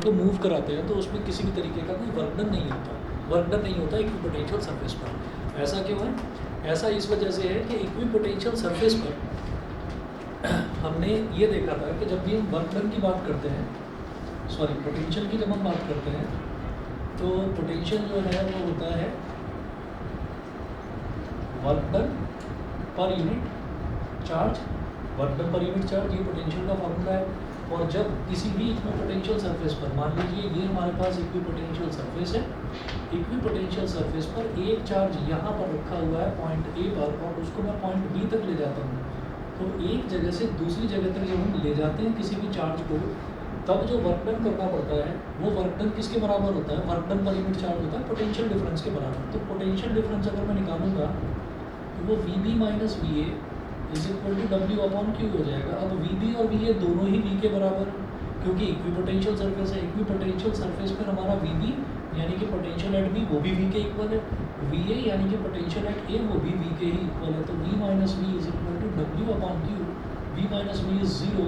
को मूव कराते हैं तो उसमें किसी भी तरीके का कोई वर्क डन नहीं होता इक्विपोटेंशियल सरफेस पर। ऐसा क्यों है? ऐसा इस वजह से है कि इक्विपोटेंशियल सरफेस पर हमने ये देखा था कि जब भी हम वर्क डन की बात करते हैं, सॉरी पोटेंशियल की जब हम बात करते हैं, तो पोटेंशियल जो है वो होता है work done per unit charge. Work done per unit charge ये पोटेंशियल का फॉर्मूला है। और जब किसी भी इक्विपोटेंशियल सरफेस पर, मान लीजिए ये हमारे पास इक्विपोटेंशियल सरफेस है, इक्विपोटेंशियल सरफेस पर एक चार्ज यहाँ पर रखा हुआ है पॉइंट ए पर, और उसको मैं पॉइंट बी तक ले जाता हूँ, तो एक जगह से दूसरी जगह तक जब हम ले जाते हैं किसी भी चार्ज को, तब जो वर्क डन करना पड़ता है वो वर्क डन किसके बराबर होता है? Work done per unit charge होता है पोटेंशियल डिफरेंस के बराबर। तो पोटेंशियल डिफरेंस अगर मैं निकालूंगा तो वो V B minus V A is equal to W upon Q हो जाएगा। अब वी बी और वी ए दोनों ही वी के बराबर, क्योंकि इक्विपोटेंशियल सरफेस है। इक्विपोटेंशियल सरफेस पर हमारा वी बी यानी कि पोटेंशियल एट बी वो भी वी के इक्वल है, वी ए यानी कि पोटेंशियल एट ए वो भी वी के ही इक्वल है। तो V minus V is equal to W upon Q. V minus V is zero,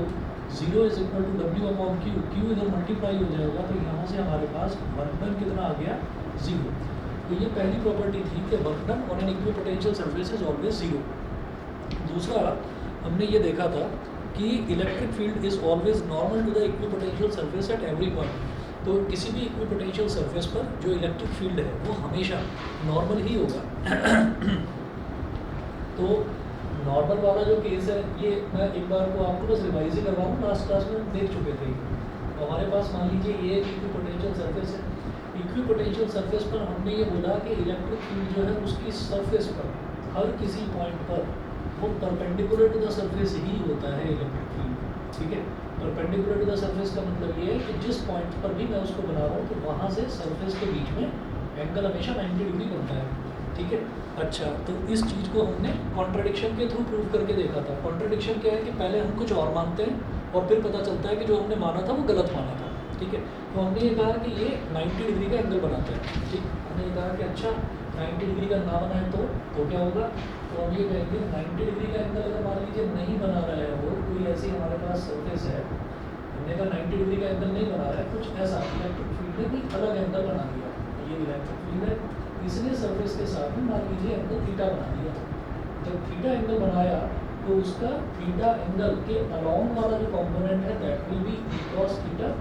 zero is equal to W upon Q. Q इधर मल्टीप्लाई हो जाएगा, तो यहाँ से हमारे पास वर्क डन कितना आ गया? ज़ीरो। तो ये पहली प्रॉपर्टी थी कि work done on an equipotential surface is always zero. दूसरा हमने ये देखा था कि electric field is always normal to the equipotential surface at every point. तो किसी भी इक्विपोटेंशियल सरफेस पर जो इलेक्ट्रिक फील्ड है वो हमेशा नॉर्मल ही होगा। तो नॉर्मल वाला जो केस है, ये मैं एक बार को आपको बस रिवाइज ही करवा दूँ, लास्ट क्लास में देख चुके थे। तो हमारे पास मान लीजिए ये इक्विपोटेंशियल सरफेस है। इक्विपोटेंशियल सरफेस पर हमने ये बोला कि इलेक्ट्रिक फील्ड जो है उसकी सरफेस पर हर किसी पॉइंट पर वो परपेंडिकुलर टू द सरफेस ही होता है इलेक्ट्रिक फील्ड। ठीक है, परपेंडिकुलर टू द सरफेस का मतलब ये है कि जिस पॉइंट पर भी मैं उसको बना रहा हूँ तो वहाँ से सरफेस के बीच में एंगल हमेशा 90 डिग्री बनता है। ठीक है, अच्छा, तो इस चीज़ को हमने कॉन्ट्रडिक्शन के थ्रू प्रूव करके देखा था। कॉन्ट्रडिक्शन क्या है कि पहले हम कुछ और मानते हैं और फिर पता चलता है कि जो हमने माना था वो गलत माना था। ठीक है, तो हमने ये कहा कि ये 90 डिग्री का एंगल बनाता है। ठीक, हमने ये कहा कि अच्छा 90 डिग्री का ना बनाए तो क्या होगा? तो हम ये कहेंगे 90 डिग्री का एंगल अगर मान लीजिए नहीं बना रहा है वो, कोई ऐसी हमारे पास सरफेस है, हमने कहा 90 डिग्री का एंगल नहीं बना रहा है, कुछ ऐसा इलेक्ट्रिक फील्ड ने कोई अलग एंगल बना दिया। ये इलेक्ट्रिक फील्ड है, इसने सरफेस के साथ में मान लीजिए एंगल थीटा बना दिया। जब थीटा एंगल बनाया तो उसका थीटा एंगल के अलोंग वाला जो कॉम्पोनेंट है that will be E cos theta,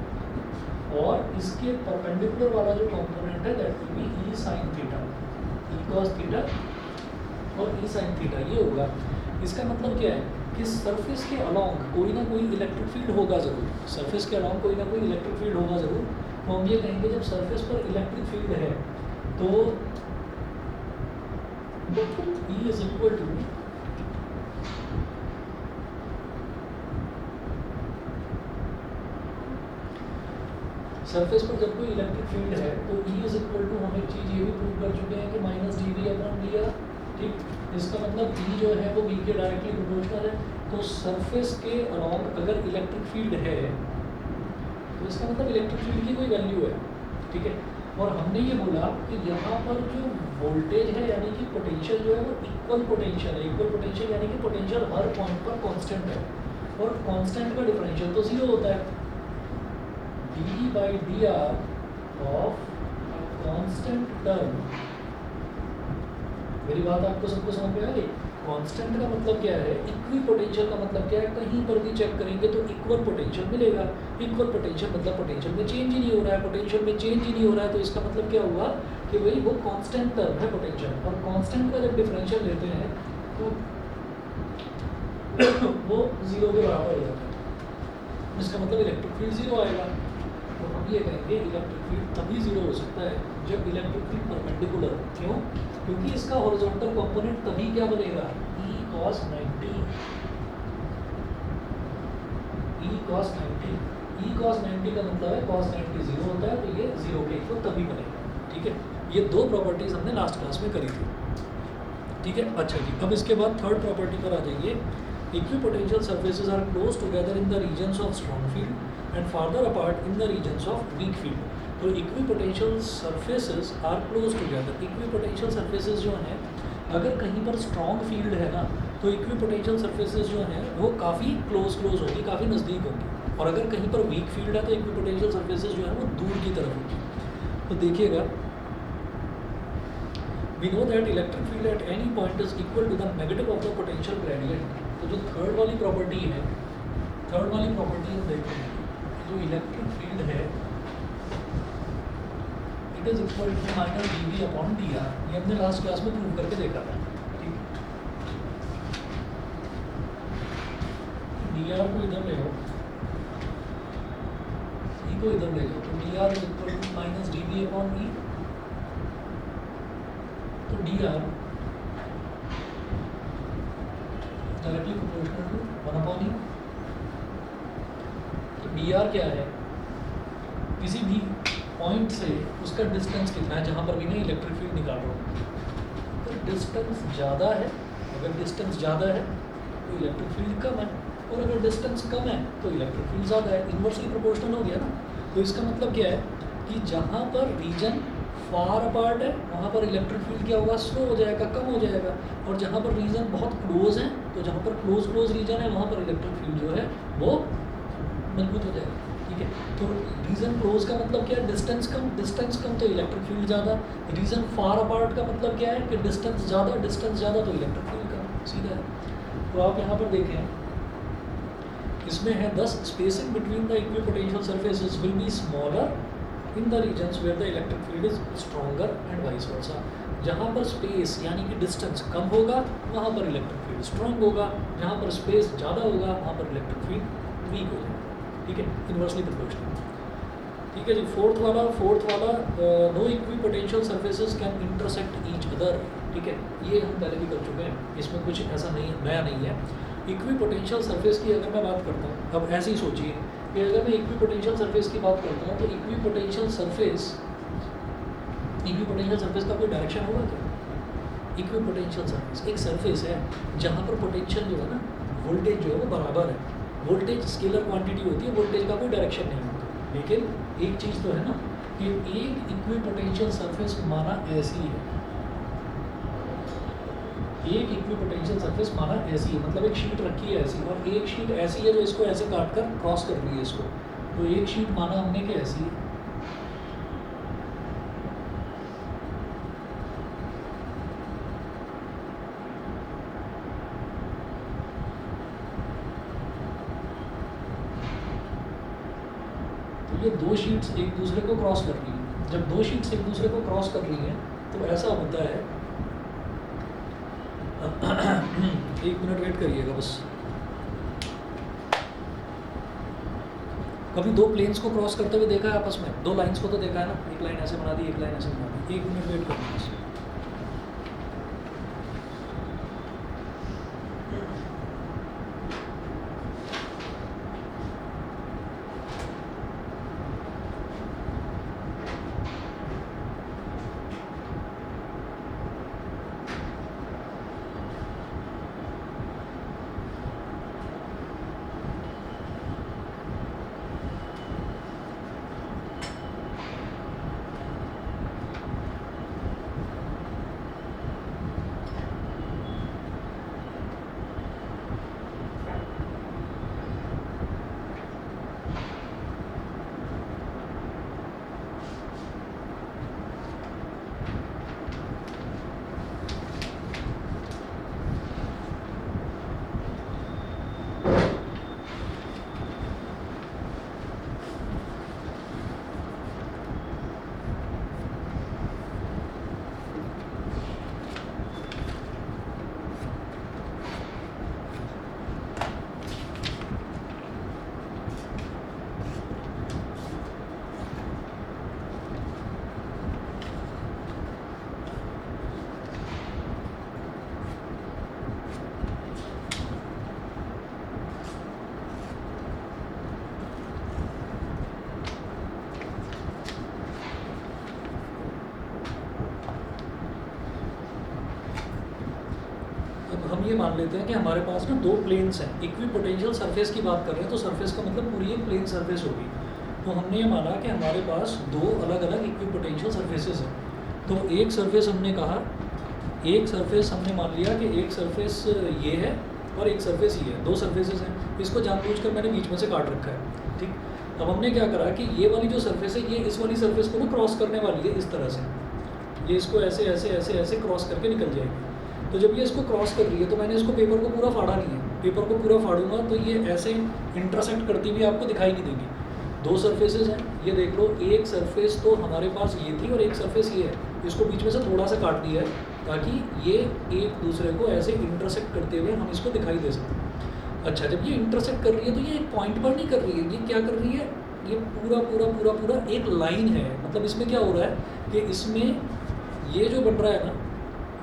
और इसके परपेंडिकुलर वाला जो कॉम्पोनेंट है that will be E sine theta. E cos theta और ई साइन थीटा ये होगा। इसका मतलब क्या है कि सरफेस के अलोंग कोई ना कोई इलेक्ट्रिक फील्ड होगा ज़रूर, सरफेस के अलोंग कोई ना कोई इलेक्ट्रिक फील्ड होगा ज़रूर। तो हम ये कहेंगे जब सरफेस पर इलेक्ट्रिक फील्ड है तो E is equal to surface पर जब कोई इलेक्ट्रिक फील्ड है तो E इज इक्वल टू, हम एक चीज़ ये भी प्रूव कर चुके हैं कि minus D V upon D R. ठीक, इसका मतलब E जो है वो V के डायरेक्टली प्रोपोर्शनल है। तो सरफेस के अलोंग अगर इलेक्ट्रिक फील्ड है तो इसका मतलब इलेक्ट्रिक फील्ड की कोई वैल्यू है। ठीक है, और हमने ये बोला कि यहाँ पर जो वोल्टेज है यानी कि पोटेंशियल जो है वो इक्वल पोटेंशियल है। इक्वल पोटेंशियल यानी कि पोटेंशियल हर पॉइंट पर कांस्टेंट है, और कांस्टेंट का डिफरेंशियल तो जीरो होता है। D by D R of constant term, मेरी बात आपको सबको समझ में आ गई? कांस्टेंट का मतलब क्या है, इक्वी पोटेंशियल का मतलब क्या है, कहीं पर भी चेक करेंगे तो इक्वल पोटेंशियल मिलेगा। इक्वल पोटेंशियल मतलब पोटेंशियल में चेंज ही नहीं हो रहा है, पोटेंशियल में चेंज ही नहीं हो रहा है, तो इसका मतलब क्या हुआ कि भाई वो कांस्टेंट टर्म है पोटेंशियल, और कांस्टेंट का जब डिफरेंशियल लेते हैं तो वो जीरो के बराबर हो जाता है। इसका मतलब इलेक्ट्रिक फील्ड जीरो आएगा। तो हम ये कहेंगे इलेक्ट्रिक फील्ड तभी जीरो हो सकता है जब इलेक्ट्रिक फील्ड परपेंडिकुलर। क्यों? क्योंकि इसका हॉरिजॉन्टल कंपोनेंट तभी क्या बनेगा, E cos 90। E cos 90, E cos 90 का मतलब है cos 90 जीरो होता है, तो ये जीरो के इक्वल तभी बनेगा। ठीक है, ये दो प्रॉपर्टीज हमने लास्ट क्लास में करी थी। ठीक है, अच्छा जी, अब इसके बाद थर्ड प्रॉपर्टी पर आ जाइए। Equipotential surfaces are close together in the regions of strong field and farther apart in the regions of weak field. तो equipotential surfaces are close together. Equipotential surfaces जो हैं, अगर कहीं पर स्ट्रॉन्ग फील्ड है ना, तो इक्विपोटेंशियल सरफेसेस जो हैं वो काफ़ी क्लोज होंगी, काफ़ी नज़दीक होंगी। और अगर कहीं पर वीक फील्ड है तो इक्विपोटेंशियल सरफेसेस जो है वो दूर की तरफ होगी। तो देखिएगा, we know that electric field at any point is equal to the negative of the potential gradient. तो जो थर्ड वाली प्रॉपर्टी है, थर्ड वाली प्रॉपर्टी हम देखते हैं, जो इलेक्ट्रिक फील्ड है it is equal to minus dV upon dr। ये हमने लास्ट क्लास में प्रूव करके देखा था, ठीक। dr को इधर ले आओ, e को इधर ले जाओ, तो dr is equal to minus dV upon e। तो dr directly proportional to 1 upon e। तो dr क्या है, किसी भी पॉइंट से उसका डिस्टेंस कितना है जहाँ पर भी नहीं इलेक्ट्रिक फील्ड निकाल रहा हूँ। तो डिस्टेंस ज़्यादा है, अगर डिस्टेंस ज़्यादा है तो इलेक्ट्रिक फील्ड कम है, और अगर डिस्टेंस कम है तो इलेक्ट्रिक फील्ड ज़्यादा है। इन्वर्सली प्रोपोर्शनल हो गया ना। तो इसका मतलब क्या है कि जहाँ पर रीजन फार अपार्ट है वहाँ पर इलेक्ट्रिक फील्ड क्या होगा, स्लो हो जाएगा, कम हो जाएगा। और जहाँ पर रीजन बहुत क्लोज है, तो जहाँ पर क्लोज रीजन है वहाँ पर इलेक्ट्रिक फील्ड जो है वो मजबूत हो जाएगा, ठीक है। तो रीजन क्लोज का मतलब क्या है, डिस्टेंस कम तो इलेक्ट्रिक फील्ड ज़्यादा। रीजन फार अपार्ट का मतलब क्या है कि डिस्टेंस ज़्यादा तो इलेक्ट्रिक फील्ड कम, सीधा है। तो आप यहाँ पर देखें, इसमें है 10 spacing between the equipotential surfaces will be smaller in the regions where the electric field is stronger and vice versa. जहाँ पर स्पेस यानी कि डिस्टेंस कम होगा वहाँ पर इलेक्ट्रिक फील्ड स्ट्रॉन्ग होगा, जहाँ पर स्पेस ज़्यादा होगा वहाँ पर इलेक्ट्रिक फील्ड वीक हो जाएगा, ठीक है। इन्वर्सली प्रोपोर्शनल, ठीक है जी। फोर्थ वाला no equipotential surfaces can intersect each other, ठीक है। ये हम पहले भी कर चुके हैं, इसमें कुछ ऐसा नहीं नया नहीं है। इक्विपोटेंशियल सरफेस की अगर मैं बात करता हूँ, अब ऐसे ही सोचिए कि अगर मैं इक्विपोटेंशियल सरफेस की बात करता हूँ तो इक्विपोटेंशियल सरफेस का कोई डायरेक्शन होगा क्या? इक्विपोटेंशियल सरफेस एक सरफेस है जहाँ पर पोटेंशियल जो है ना, वोल्टेज जो है वो बराबर है। वोल्टेज स्केलर क्वांटिटी होती है, वोल्टेज का कोई डायरेक्शन नहीं होता। लेकिन एक चीज़ तो है ना कि एक इक्विपोटेंशियल सरफेस माना ऐसी है, एक इक्विपोटेंशियल सरफेस माना ऐसी है, मतलब एक शीट रखी है ऐसी, और एक शीट ऐसी है जो इसको ऐसे काट कर क्रॉस कर रही है इसको। तो एक शीट माना हमने कि ऐसी है, तो ये दो शीट्स एक दूसरे को क्रॉस कर रही हैं। जब दो शीट्स एक दूसरे को क्रॉस कर रही हैं तो ऐसा होता है एक मिनट वेट करिएगा बस। कभी दो प्लेन्स को क्रॉस करते हुए देखा है आपस में? दो लाइंस को तो देखा है ना, एक लाइन ऐसे बना दी, एक लाइन ऐसे बना दी। एक मिनट वेट करिए बस। हम ये मान लेते हैं कि हमारे पास ना दो प्लेन्स हैं, इक्विपोटेंशियल सरफेस की बात कर रहे हैं, तो सरफेस का मतलब पूरी एक प्लेन सरफेस होगी। तो हमने ये माना कि हमारे पास दो अलग अलग इक्विपोटेंशियल सरफेसेस हैं। तो एक सरफेस हमने कहा, एक सरफेस हमने मान लिया कि एक सरफेस ये है और एक सरफेस ही है, दो सरफेसेस हैं, इसको जानबूझकर मैंने बीच में से काट रखा है, ठीक। अब हमने क्या करा कि ये वाली जो सरफेस है ये इस वाली सरफेस को ना क्रॉस करने वाली है इस तरह से, ये इसको ऐसे ऐसे ऐसे ऐसे क्रॉस करके निकल जाएगी। तो जब ये इसको क्रॉस कर रही है तो मैंने इसको पेपर को पूरा फाड़ा नहीं है, पेपर को पूरा फाड़ूंगा तो ये ऐसे इंटरसेक्ट करती हुई आपको दिखाई नहीं देगी। दो सरफेसेस हैं, ये देख लो, एक सरफेस तो हमारे पास ये थी और एक सरफेस ये है, इसको बीच में से थोड़ा सा काट दिया है ताकि ये एक दूसरे को ऐसे इंटरसेक्ट करते हुए हम इसको दिखाई दे सकें। अच्छा, जब ये इंटरसेक्ट कर रही है तो ये एक पॉइंट पर नहीं कर रही है, ये क्या कर रही है, ये पूरा पूरा पूरा पूरा एक लाइन है। मतलब इसमें क्या हो रहा है कि इसमें ये जो बन रहा है ना,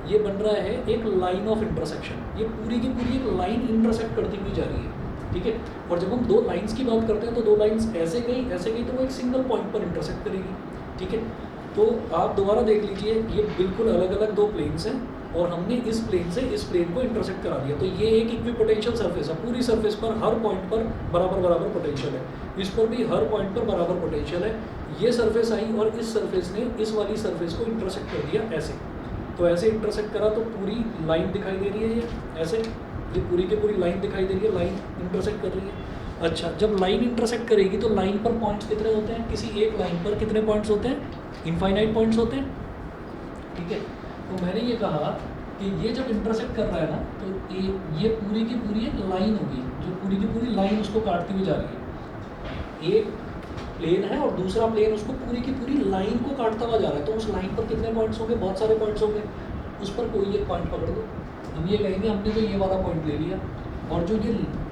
ये बन रहा है एक लाइन ऑफ इंटरसेक्शन, ये पूरी की पूरी एक लाइन इंटरसेक्ट करती हुई जा रही है, ठीक है। और जब हम दो लाइंस की बात करते हैं तो दो लाइंस ऐसे गई तो वो एक सिंगल पॉइंट पर इंटरसेक्ट करेगी, ठीक है। तो आप दोबारा देख लीजिए, ये बिल्कुल अलग अलग दो प्लेन्स हैं और हमने इस प्लेन से इस प्लेन को इंटरसेक्ट करा दिया, तो ये एक इक्विपोटेंशियल सरफेस है। पूरी सरफेस पर हर पॉइंट पर बराबर बराबर पोटेंशियल है, इस पर भी हर पॉइंट पर बराबर पोटेंशियल है। ये सरफेस आई और इस सरफेस ने इस वाली सरफेस को इंटरसेक्ट कर दिया ऐसे, तो ऐसे इंटरसेक्ट करा तो पूरी लाइन दिखाई दे रही है, ये ऐसे, ये पूरी की पूरी लाइन दिखाई दे रही है, लाइन इंटरसेक्ट कर रही है। अच्छा, जब लाइन इंटरसेक्ट करेगी तो लाइन पर पॉइंट्स कितने होते हैं, किसी एक लाइन पर कितने पॉइंट्स होते हैं, इनफाइनाइट पॉइंट्स होते हैं, ठीक है। तो मैंने ये कहा कि ये जब इंटरसेक्ट कर रहा है ना तो ये पूरी की पूरी एक लाइन होगी, जो पूरी की पूरी लाइन उसको काटती हुई जा रही है। एक प्लेन है और दूसरा प्लेन उसको पूरी की पूरी लाइन को काटता हुआ जा रहा है, तो उस लाइन पर कितने पॉइंट्स होंगे, बहुत सारे पॉइंट्स होंगे। उस पर कोई एक पॉइंट पकड़ दो, हम ये कहेंगे हमने तो ये वाला पॉइंट ले लिया, और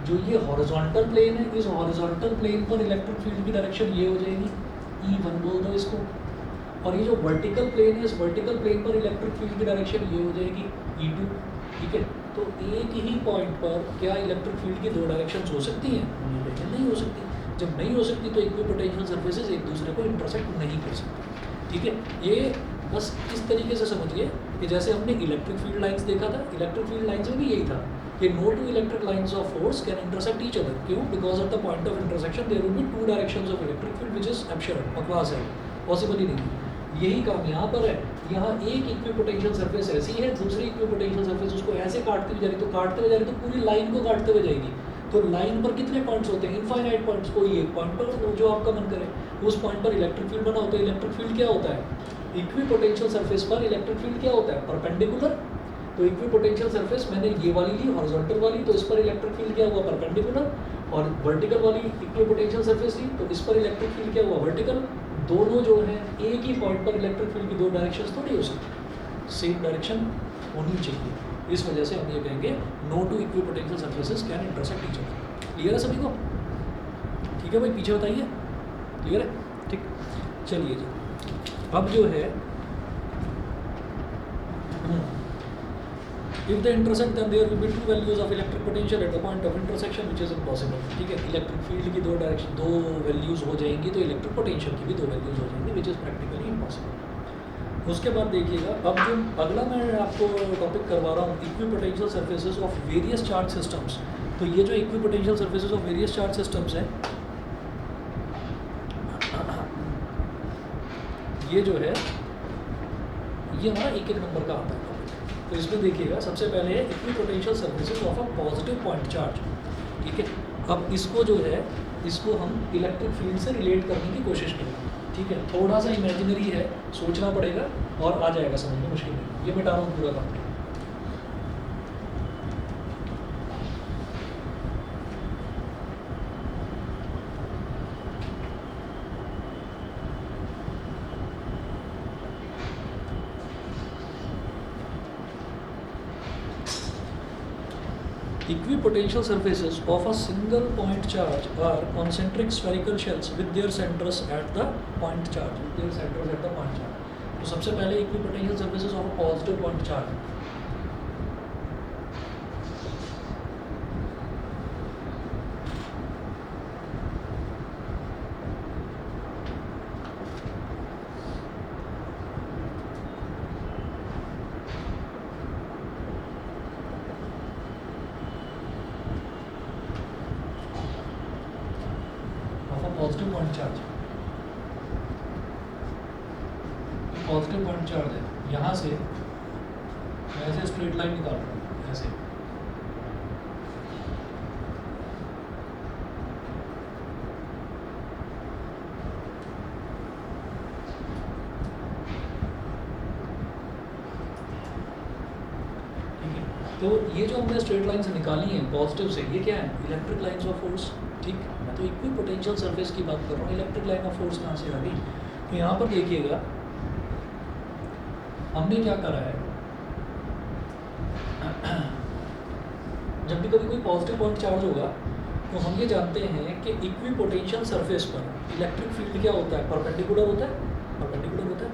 जो ये हॉरिजॉन्टल प्लेन है, इस हॉरिजॉन्टल प्लेन पर इलेक्ट्रिक फील्ड की डायरेक्शन ये हो जाएगी, E1 बोल दो इसको। और ये जो वर्टिकल प्लेन है, इस वर्टिकल प्लेन पर इलेक्ट्रिक फील्ड की डायरेक्शन ये हो जाएगी E2, ठीक है। तो एक ही पॉइंट पर क्या इलेक्ट्रिक फील्ड की दो डायरेक्शंस हो सकती हैं, नहीं हो सकती। जब नहीं हो सकती तो इक्विपोटेंशियल सर्फेसेस एक दूसरे को इंटरसेक्ट नहीं कर सकते, ठीक है। ये बस इस तरीके से समझिए कि जैसे हमने इलेक्ट्रिक फील्ड लाइंस देखा था, इलेक्ट्रिक फील्ड लाइंस में भी यही था कि no two electric lines of force can intersect each other। क्यों? Because at the point of intersection there will be two directions of electric field, which is absurd, बकवास है, पॉसिबल ही नहीं। यही काम यहाँ पर है, यहाँ एक इक्विपोटेंशियल सरफेस ऐसी है, दूसरी इक्विपोटेंशियल सरफेस उसको ऐसे काटती हुई जा रही, तो काटते हुए जा रही तो पूरी लाइन को काटते हुए जाएगी। तो लाइन पर कितने पॉइंट्स होते हैं, इनफाइनाइट पॉइंट्स। कोई एक पॉइंट पर जो आपका मन करे, उस पॉइंट पर इलेक्ट्रिक फील्ड बना होता है। इलेक्ट्रिक फील्ड क्या होता है, इक्विपोटेंशियल सरफेस पर इलेक्ट्रिक फील्ड क्या होता है, परपेंडिकुलर। तो इक्विपोटेंशियल सरफेस मैंने ये वाली ली, हॉरिजॉन्टल वाली, तो इस पर इलेक्ट्रिक फील्ड क्या हुआ, परपेंडिकुलर। और वर्टिकल वाली इक्विपोटेंशियल सरफेस ली, तो इस पर इलेक्ट्रिक फील्ड क्या हुआ, वर्टिकल। दोनों जो है एक ही पॉइंट पर इलेक्ट्रिक फील्ड की दो डायरेक्शंस थोड़ी हो सकती, सेम डायरेक्शन होनी चाहिए। इस वजह से हम ये कहेंगे no two equipotential surfaces can intersect each other. Clear है सभी को? ठीक है भाई, पीछे बताइए, क्लियर है? ठीक, चलिए जी। अब जो है if they intersect then there will be two values of electric potential at the point of intersection, which is impossible, ठीक है। इलेक्ट्रिक फील्ड की दो वैल्यूज़ हो जाएंगी तो इलेक्ट्रिक पोटेंशियल की भी दो वैल्यूज़ हो जाएंगी, which is practically impossible। उसके बाद देखिएगा, अब जो अगला मैं आपको टॉपिक करवा रहा हूँ, equipotential surfaces of various charge systems. तो ये जो equipotential surfaces of various charge systems हैं, ये जो है ये हमारा एक एक नंबर का आता है। तो इसमें देखिएगा, सबसे पहले है equipotential surfaces of a positive point charge, ठीक है। अब इसको जो है, इसको हम इलेक्ट्रिक फील्ड से रिलेट करने की कोशिश करेंगे, ठीक है। थोड़ा सा इमेजिनरी है, सोचना पड़ेगा और आ जाएगा समझ में, मुश्किल नहीं। ये मिटा रहा हूँ पूरा काम। Equipotential surfaces of a single point charge are concentric spherical shells with their centers at the point charge, तो सबसे पहले equipotential surfaces of a positive point charge, positive point charge, positive point charge है। यहाँ से मैं ऐसे straight line निकाल रहा हूँ, ऐसे तो ये जो हमने स्ट्रेट लाइन्स निकाली हैं पॉजिटिव से, ये क्या है? Electric lines of force. ठीक, मैं तो इक्वी पोटेंशियल सरफेस की बात कर रहा हूँ, इलेक्ट्रिक लाइन ऑफ फोर्स कहाँ से आ गई? तो यहाँ पर देखिएगा हमने क्या करा है, जब भी कभी कोई पॉजिटिव पॉइंट चार्ज होगा तो हम ये जानते हैं कि इक्वी पोटेंशियल सरफेस पर इलेक्ट्रिक फील्ड क्या होता है? परपेंडिकुलर होता है, परपेंडिकुलर होता है।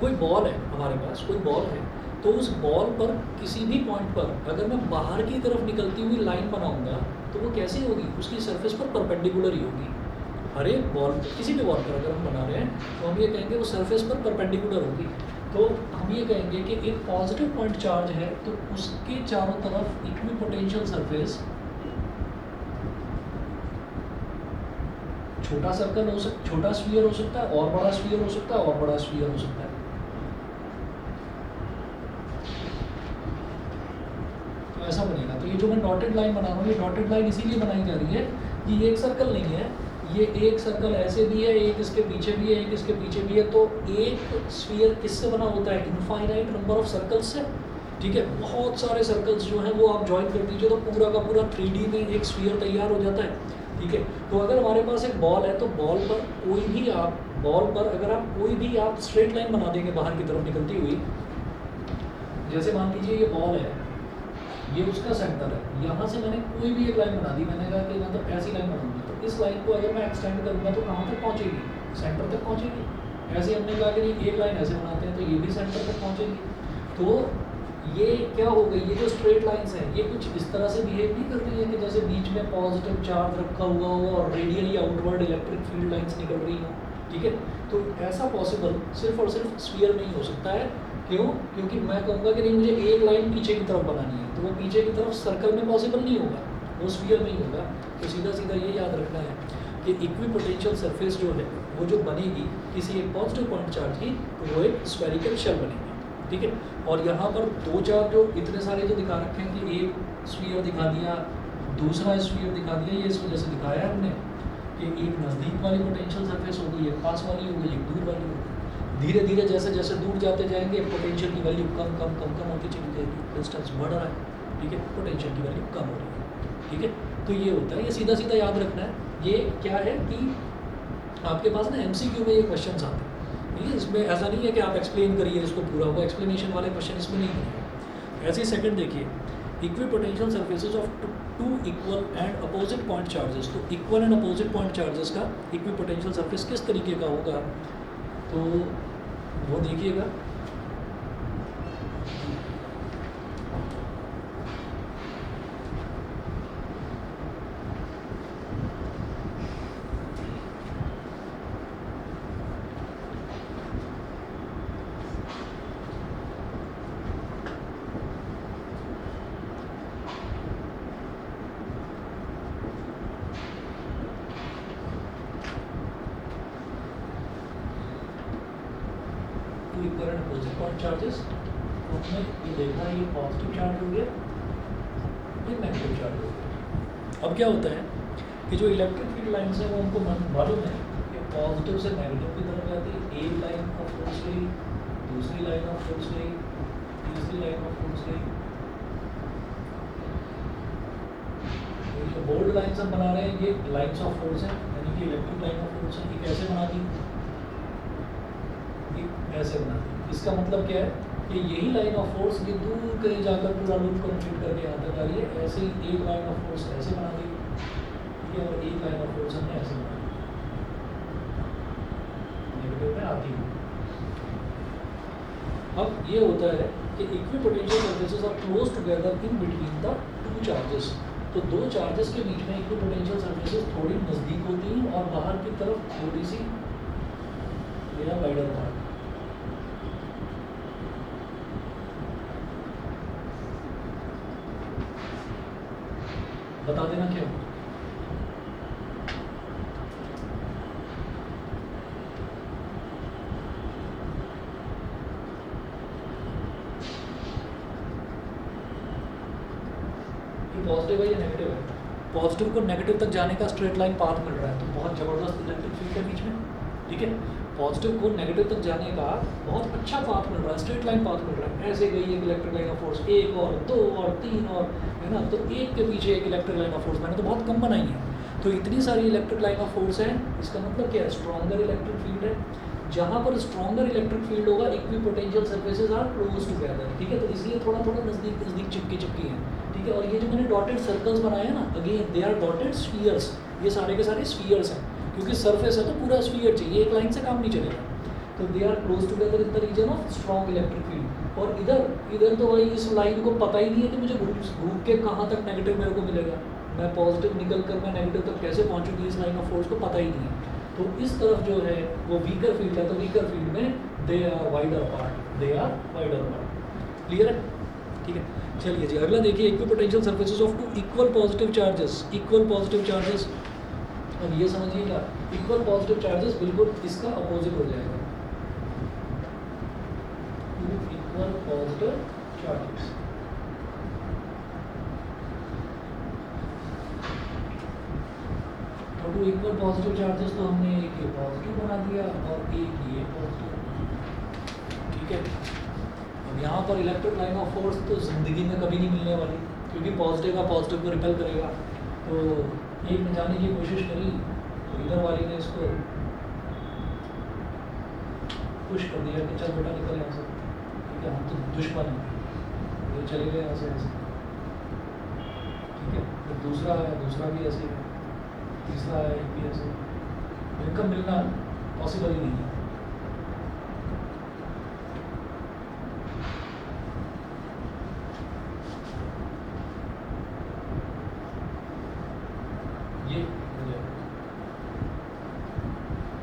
कोई बॉल है हमारे पास, कोई बॉल है, तो उस बॉल पर किसी भी पॉइंट पर अगर मैं बाहर की तरफ निकलती हुई लाइन बनाऊंगा तो वो कैसी होगी? उसकी सरफेस पर परपेंडिकुलर ही होगी। हर एक बॉल, किसी भी बॉल पर अगर हम बना रहे हैं तो हम ये कहेंगे वो सरफेस पर परपेंडिकुलर होगी। तो हम ये कहेंगे कि एक पॉजिटिव पॉइंट चार्ज है तो उसके चारों तरफ इक्वी पोटेंशियल सरफेस, छोटा सर्कल हो सकता, छोटा स्फीयर हो सकता है, और बड़ा स्फीयर हो सकता है, और बड़ा स्फीयर हो सकता है। तो ऐसा बनेगा। तो ये जो मैं डॉटेड लाइन बना रहा हूँ, ये डॉटेड लाइन इसीलिए बनाई जा रही है कि ये एक सर्कल नहीं है, ये एक सर्कल ऐसे भी है, एक इसके पीछे भी है, एक इसके पीछे भी है। तो एक स्फीयर किससे बना होता है? इनफाइनाइट नंबर ऑफ सर्कल्स से। ठीक है, बहुत सारे सर्कल्स जो हैं वो आप ज्वाइन कर दीजिए तो पूरा का पूरा 3D में एक स्फीयर तैयार हो जाता है। ठीक है, तो अगर हमारे पास एक बॉल है तो बॉल पर कोई भी आप, बॉल पर अगर आप कोई भी आप स्ट्रेट लाइन बना देंगे बाहर की तरफ निकलती हुई, जैसे मान लीजिए ये बॉल है, ये उसका सेंटर है, यहाँ से मैंने कोई भी एक लाइन बना दी, मैंने कहा कि मतलब ऐसी लाइन बनाऊंगी, तो इस लाइन को अगर मैं एक्सटेंड करूँगा तो कहाँ तक पहुँचेगी? सेंटर तक पहुँचेगी। ऐसे हमने कहा कि एक लाइन ऐसे बनाते हैं तो ये भी सेंटर तक पहुँचेगी। तो ये क्या हो गई? ये जो स्ट्रेट लाइंस हैं ये कुछ इस तरह से बिहेव नहीं कर रही है कि जैसे बीच में पॉजिटिव चार्ज रखा हुआ हो और radially outward electric field lines निकल रही हो। ठीक है, तो ऐसा पॉसिबल सिर्फ और सिर्फ स्फीयर में ही हो सकता है। क्यों? क्योंकि मैं कहूँगा कि नहीं मुझे एक लाइन पीछे की तरफ बनानी है, तो वो पीछे की तरफ सर्कल में पॉसिबल नहीं होगा, वो स्फीयर में ही होगा। तो सीधा सीधा ये याद रखना है कि इक्वी पोटेंशियल सरफेस जो है वो जो बनेगी किसी एक पॉजिटिव पॉइंट चार्ज की, तो वो एक स्फेरिकल शेल बनेगी। ठीक है, और यहाँ पर दो चार जो इतने सारे जो दिखा रखे हैं कि एक स्फीयर दिखा दिया, दूसरा स्फीयर दिखा दिया, ये इस वजह से दिखाया है हमने कि एक नज़दीक वाली पोटेंशियल सरफेस होगी, एक पास वाली होगी, एक दूर वाली होगी। धीरे धीरे जैसे जैसे दूर जाते जाएंगे पोटेंशियल की वैल्यू कम कम कम कम होती चली जाएगी, डिस्टेंस बढ़ रहा है। ठीक है, पोटेंशियल की वैल्यू कम हो रही है। ठीक है, तो ये होता है, ये सीधा सीधा याद रखना है। ये क्या है कि आपके पास ना MCQ में ये क्वेश्चन आते हैं। ठीक है, इसमें ऐसा नहीं है कि आप एक्सप्लेन करिए इसको पूरा, वो एक्सप्लेनेशन वाले क्वेश्चन इसमें नहीं बनेंगे। ऐसे ही सेकंड देखिए, equipotential surfaces of two equal and opposite point charges. तो equal and opposite point charges का इक्वी पोटेंशियल सरफेस किस तरीके का होगा, तो वो देखिएगा। Equal and opposite point charges, तो हमें ये देखना है ये पॉजिटिव चार्ज हो गया, ये नेगेटिव चार्ज हो गया। अब क्या होता है कि जो इलेक्ट्रिक फील्ड लाइन्स हैं वो उनको मालूम है कि पॉजिटिव से नेगेटिव की तरफ जाती है। एक लाइन ऑफ फोर्स गई, दूसरी लाइन ऑफ फोर्स गई, तीसरी लाइन ऑफ फोर्स गई। तो जो बोल्ड लाइन्स हम बना रहे हैं ये लाइन्स ऑफ फोर्स हैं, यानी कि इलेक्ट्रिक लाइन ऑफ फोर्स है। ये कैसे बना दी? ऐसे बना दी। इसका मतलब क्या है कि यही लाइन ऑफ फोर्स ये दूर कहीं जाकर पूरा लूप कंप्लीट करके यहाँ तक आ रही है। ऐसे ही एक लाइन ऑफ फोर्स ऐसे बना दी, ठीक है, और एक लाइन ऑफ फोर्स हमने ऐसे बना दी, नेगेटिव में आती है। अब ये होता है कि equipotential surfaces are close together in between the two charges. तो दो चार्जेस के बीच में इक्वी पोटेंशियल सरफेसेस थोड़ी नज़दीक होती हैं और बाहर की तरफ थोड़ी सी या वाइडर पार्ट। बता देना क्यों। पॉजिटिव है या नेगेटिव है? पॉजिटिव को नेगेटिव तक जाने का स्ट्रेट लाइन पाथ मिल रहा है, तो बहुत ज़बरदस्त इलेक्ट्रिक फील्ड है बीच में। ठीक है, पॉजिटिव को नेगेटिव तक जाने का बहुत अच्छा पाथ मिल रहा है, स्ट्रेट लाइन पाथ मिल रहा है। ऐसे गई एक इलेक्ट्रिक लाइन ऑफ फोर्स, एक और दो और तीन और, है ना, तो एक के पीछे एक इलेक्ट्रिक लाइन ऑफ फोर्स मैंने तो बहुत कम बनाई है। तो इतनी सारी इलेक्ट्रिक लाइन ऑफ फोर्स है, इसका मतलब क्या है, स्ट्रॉन्गर इलेक्ट्रिक फील्ड है। जहाँ पर स्ट्रॉन्गर इलेक्ट्रिक फील्ड होगा equipotential surfaces are close together, ठीक है, तो इसलिए थोड़ा थोड़ा नज़दीक नज़दीक चिपकी हैं, ठीक है। और ये जो मैंने डॉटेड सर्कल्स बनाए हैं ना, again they are dotted spheres, ये सारे के सारे स्फीयर्स हैं, क्योंकि सरफेस है तो पूरा स्फीयर चाहिए, एक लाइन से काम नहीं चलेगा। तो they are close together in the region of strong electric field. और इधर तो भाई इस लाइन को पता ही नहीं है कि मुझे घूम के कहाँ तक नेगेटिव मेरे को मिलेगा, मैं पॉजिटिव निकल कर मैं नेगेटिव तक कैसे पहुँचूँगी, इस लाइन ऑफ फोर्स को पता ही नहीं है। तो इस तरफ जो है वो वीकर फील्ड है, तो वीकर फील्ड में they are wider apart, they are wider apart. Clear है, ठीक है। चलिए जी, अगला देखिए, equipotential surfaces of two equal positive charges, equal positive charges. अब ये समझिएगा, इक्वल पॉजिटिव चार्जेस बिल्कुल इसका अपोजिट हो जाएगा, equal positive charges. Two equal positive charges तो हमने एक ये पॉजिटिव बना दिया और एक ये पॉजिटिव, ठीक है। अब यहाँ पर इलेक्ट्रिक लाइन ऑफ फोर्स तो ज़िंदगी में कभी नहीं मिलने वाली, क्योंकि पॉजिटिव का पॉजिटिव को रिपेल करेगा। तो एक में जाने की कोशिश करी तो इधर वाली ने इसको पुश कर दिया कि चल बेटा निकल यहाँ से, ठीक है, हम तो दुश्मन हैं, ये चले गए यहाँ से ऐसे, ठीक है। तो दूसरा है, दूसरा भी ऐसे है, तीसरा है, एक भी ऐसे, इनका मिलना पॉसिबल ही नहीं है। ये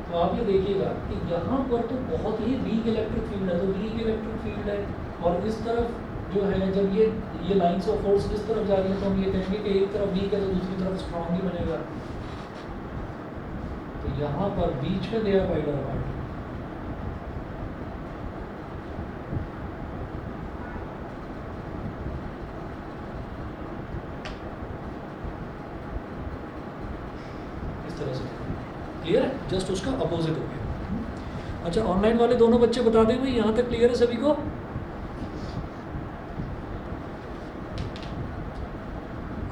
तो आप ये देखिएगा कि यहाँ पर तो बहुत ही वीक इलेक्ट्रिक फील्ड है, तो वीक इलेक्ट्रिक फील्ड है, और इस तरफ जो है जब ये लाइंस ऑफ फोर्स इस तरफ जा रही है तो हम ये कहेंगे कि एक तरफ वीक है तो दूसरी तरफ स्ट्रॉन्ग ही बनेगा। तो यहाँ पर बीच में दे आर वाइडर अपार्ट। इस तरह से क्लियर है, जस्ट उसका अपोजिट हो गया। अच्छा, ऑनलाइन वाले दोनों बच्चे बता दें भाई, यहाँ तक क्लियर है सभी को?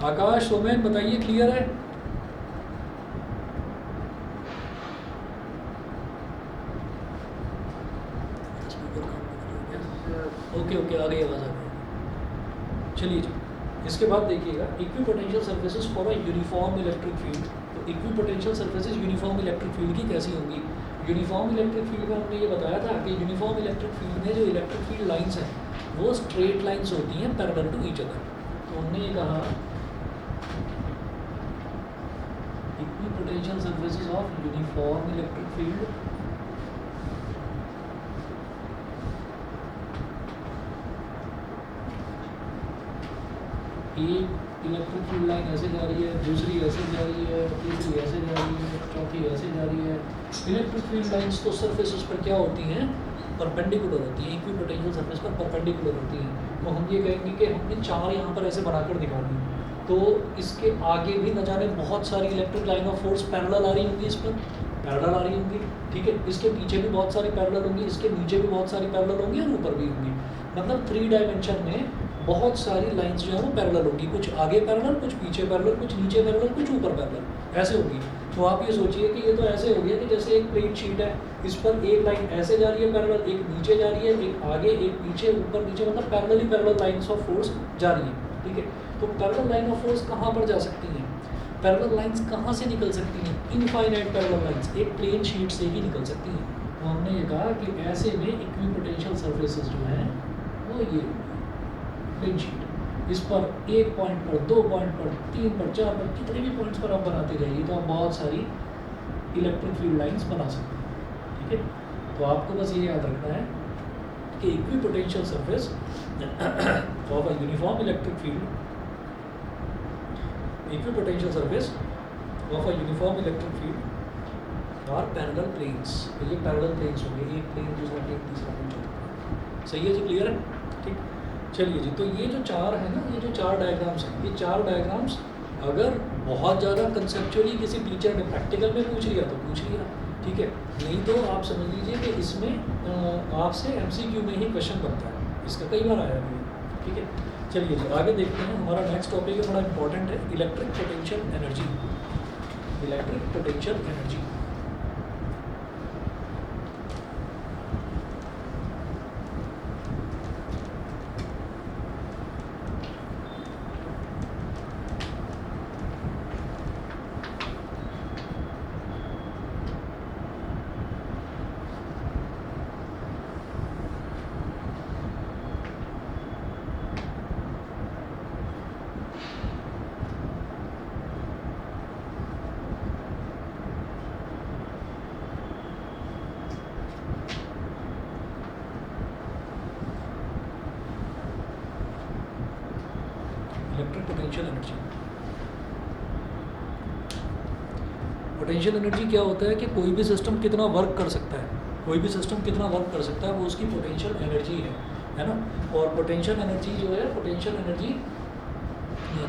आकाश, सोमेन, बताइए क्लियर है? ओके ओके, आ गई आवाज़, आ गई। चलिए जी, इसके बाद देखिएगा, equipotential surfaces for a uniform electric field. तो equipotential surfaces uniform electric field की कैसी होंगी? यूनिफॉर्म इलेक्ट्रिक फील्ड में हमने ये बताया था कि यूनिफॉर्म इलेक्ट्रिक फील्ड में जो इलेक्ट्रिक फील्ड लाइंस हैं वो स्ट्रेट लाइंस होती हैं पैरेलल टू ईच अदर। तो हमने ये कहा equipotential surfaces of uniform electric field एक इलेक्ट्रिक फील्ड लाइन ऐसे जा रही है, दूसरी ऐसे जा रही है, तीसरी ऐसे जा रही है, चौथी ऐसे जा रही है। इलेक्ट्रिक फील्ड लाइंस तो सरफेसेस पर क्या होती हैं, परपेंडिकुलर होती हैं, इक्विपोटेंशियल सरफेस पर परपेंडिकुलर होती हैं। तो हम ये कहेंगे कि हमने चार यहाँ पर ऐसे बनाकर दिखा दी, तो इसके आगे भी न जाने बहुत सारी electric line of force parallel आ रही होंगी, इस पर पैरेलल आ रही होंगी, ठीक है। इसके पीछे भी बहुत सारी पैरेलल होंगी, इसके नीचे भी बहुत सारी पैरेलल होंगी और ऊपर भी होंगी। मतलब 3 डायमेंशन में बहुत सारी लाइंस जो है वो पैरेलल होगी, कुछ आगे पैरेलल, कुछ पीछे पैरेलल, कुछ नीचे पैरेलल, कुछ ऊपर पैरेलल, ऐसे होगी। तो आप ये सोचिए कि ये तो ऐसे हो गया कि जैसे एक प्लेट शीट है, इस पर एक लाइन ऐसे जा रही है पैरेलल, एक नीचे जा रही है, एक आगे, एक पीछे, ऊपर नीचे, मतलब parallel he parallel lines of force जा रही है, ठीक है। तो पैरेलल लाइन ऑफ फोर्स कहाँ पर जा सकती हैं? पैरेलल लाइंस कहाँ से निकल सकती हैं? इनफाइनाइट पैरेलल लाइंस एक प्लेन शीट से ही निकल सकती हैं। तो हमने ये कहा कि ऐसे में इक्विपोटेंशियल सर्फेसेस जो हैं वो ये प्लेन शीट, इस पर 1 पॉइंट पर, 2 पॉइंट पर, 3 पर, 4 पर, कितने भी पॉइंट्स पर आप बनाते जाइए तो आप बहुत सारी इलेक्ट्रिक फील्ड लाइंस बना सकते हैं, ठीक है। तो आपको बस ये याद रखना है कि equipotential surface of a uniform electric field, equipotential surface of a uniform electric field और पैरेलल प्लेन्स। तो ये पैरेलल प्लेन्स होंगे, एक प्लेन, दूसरा प्लेन, तीसरा प्लेन, चौथा। सही है जी, क्लियर है, ठीक। चलिए जी, तो ये जो चार है ना, ये जो 4 डायग्राम्स हैं, ये 4 डायग्राम्स अगर बहुत ज़्यादा कंसेप्चुअली किसी टीचर ने प्रैक्टिकल में पूछ लिया तो पूछ लिया, ठीक है, नहीं तो आप समझ लीजिए कि इसमें आपसे MCQ में ही क्वेश्चन बनता है, इसका कई बार आया है। ठीक है, चलिए जी आगे देखते हैं। हमारा नेक्स्ट टॉपिक है, बड़ा इंपॉर्टेंट है, electric potential energy. Electric potential energy electric potential energy. Potential energy क्या होता है कि कोई भी सिस्टम कितना वर्क कर सकता है, कोई भी सिस्टम कितना वर्क कर सकता है वो उसकी पोटेंशियल एनर्जी है ना। और पोटेंशियल एनर्जी जो है, पोटेंशियल एनर्जी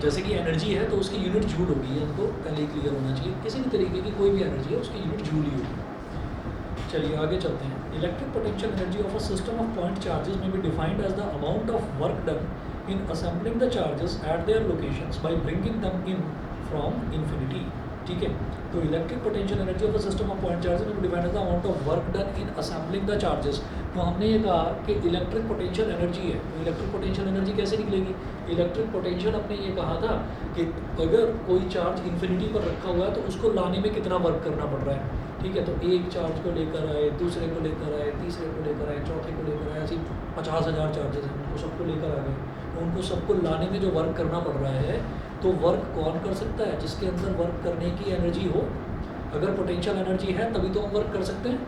जैसे कि एनर्जी है तो उसकी यूनिट जूल होगी, हमको पहले ही क्लियर होना चाहिए। किसी भी तरीके की कोई भी एनर्जी है उसकी यूनिट जूल ही होगी। चलिए आगे चलते हैं। Electric potential energy of a system of point charges may be defined as the amount of work done in assembling the charges at their locations by bringing them in from infinity। ठीक है, तो electric potential energy of a system of point charges may defined as the amount of work done in assembling the charges. तो हमने ये कहा कि electric potential energy है, तो इलेक्ट्रिक पोटेंशियल एनर्जी कैसे निकलेगी? इलेक्ट्रिक पोटेंशियल अपने ये कहा था कि अगर कोई चार्ज इन्फिनिटी पर रखा हुआ है तो उसको लाने में कितना वर्क करना पड़ रहा है। ठीक है, तो एक चार्ज को लेकर आए, दूसरे को लेकर आए, तीसरे को लेकर आए, चौथे को लेकर आए, ऐसे 50,000 चार्जेस हैं, उनको सबको लेकर आ गए। तो उनको सबको लाने में जो वर्क करना पड़ रहा है, तो वर्क कौन कर सकता है? जिसके अंदर वर्क करने की एनर्जी हो। अगर पोटेंशियल एनर्जी है तभी तो हम वर्क कर सकते हैं,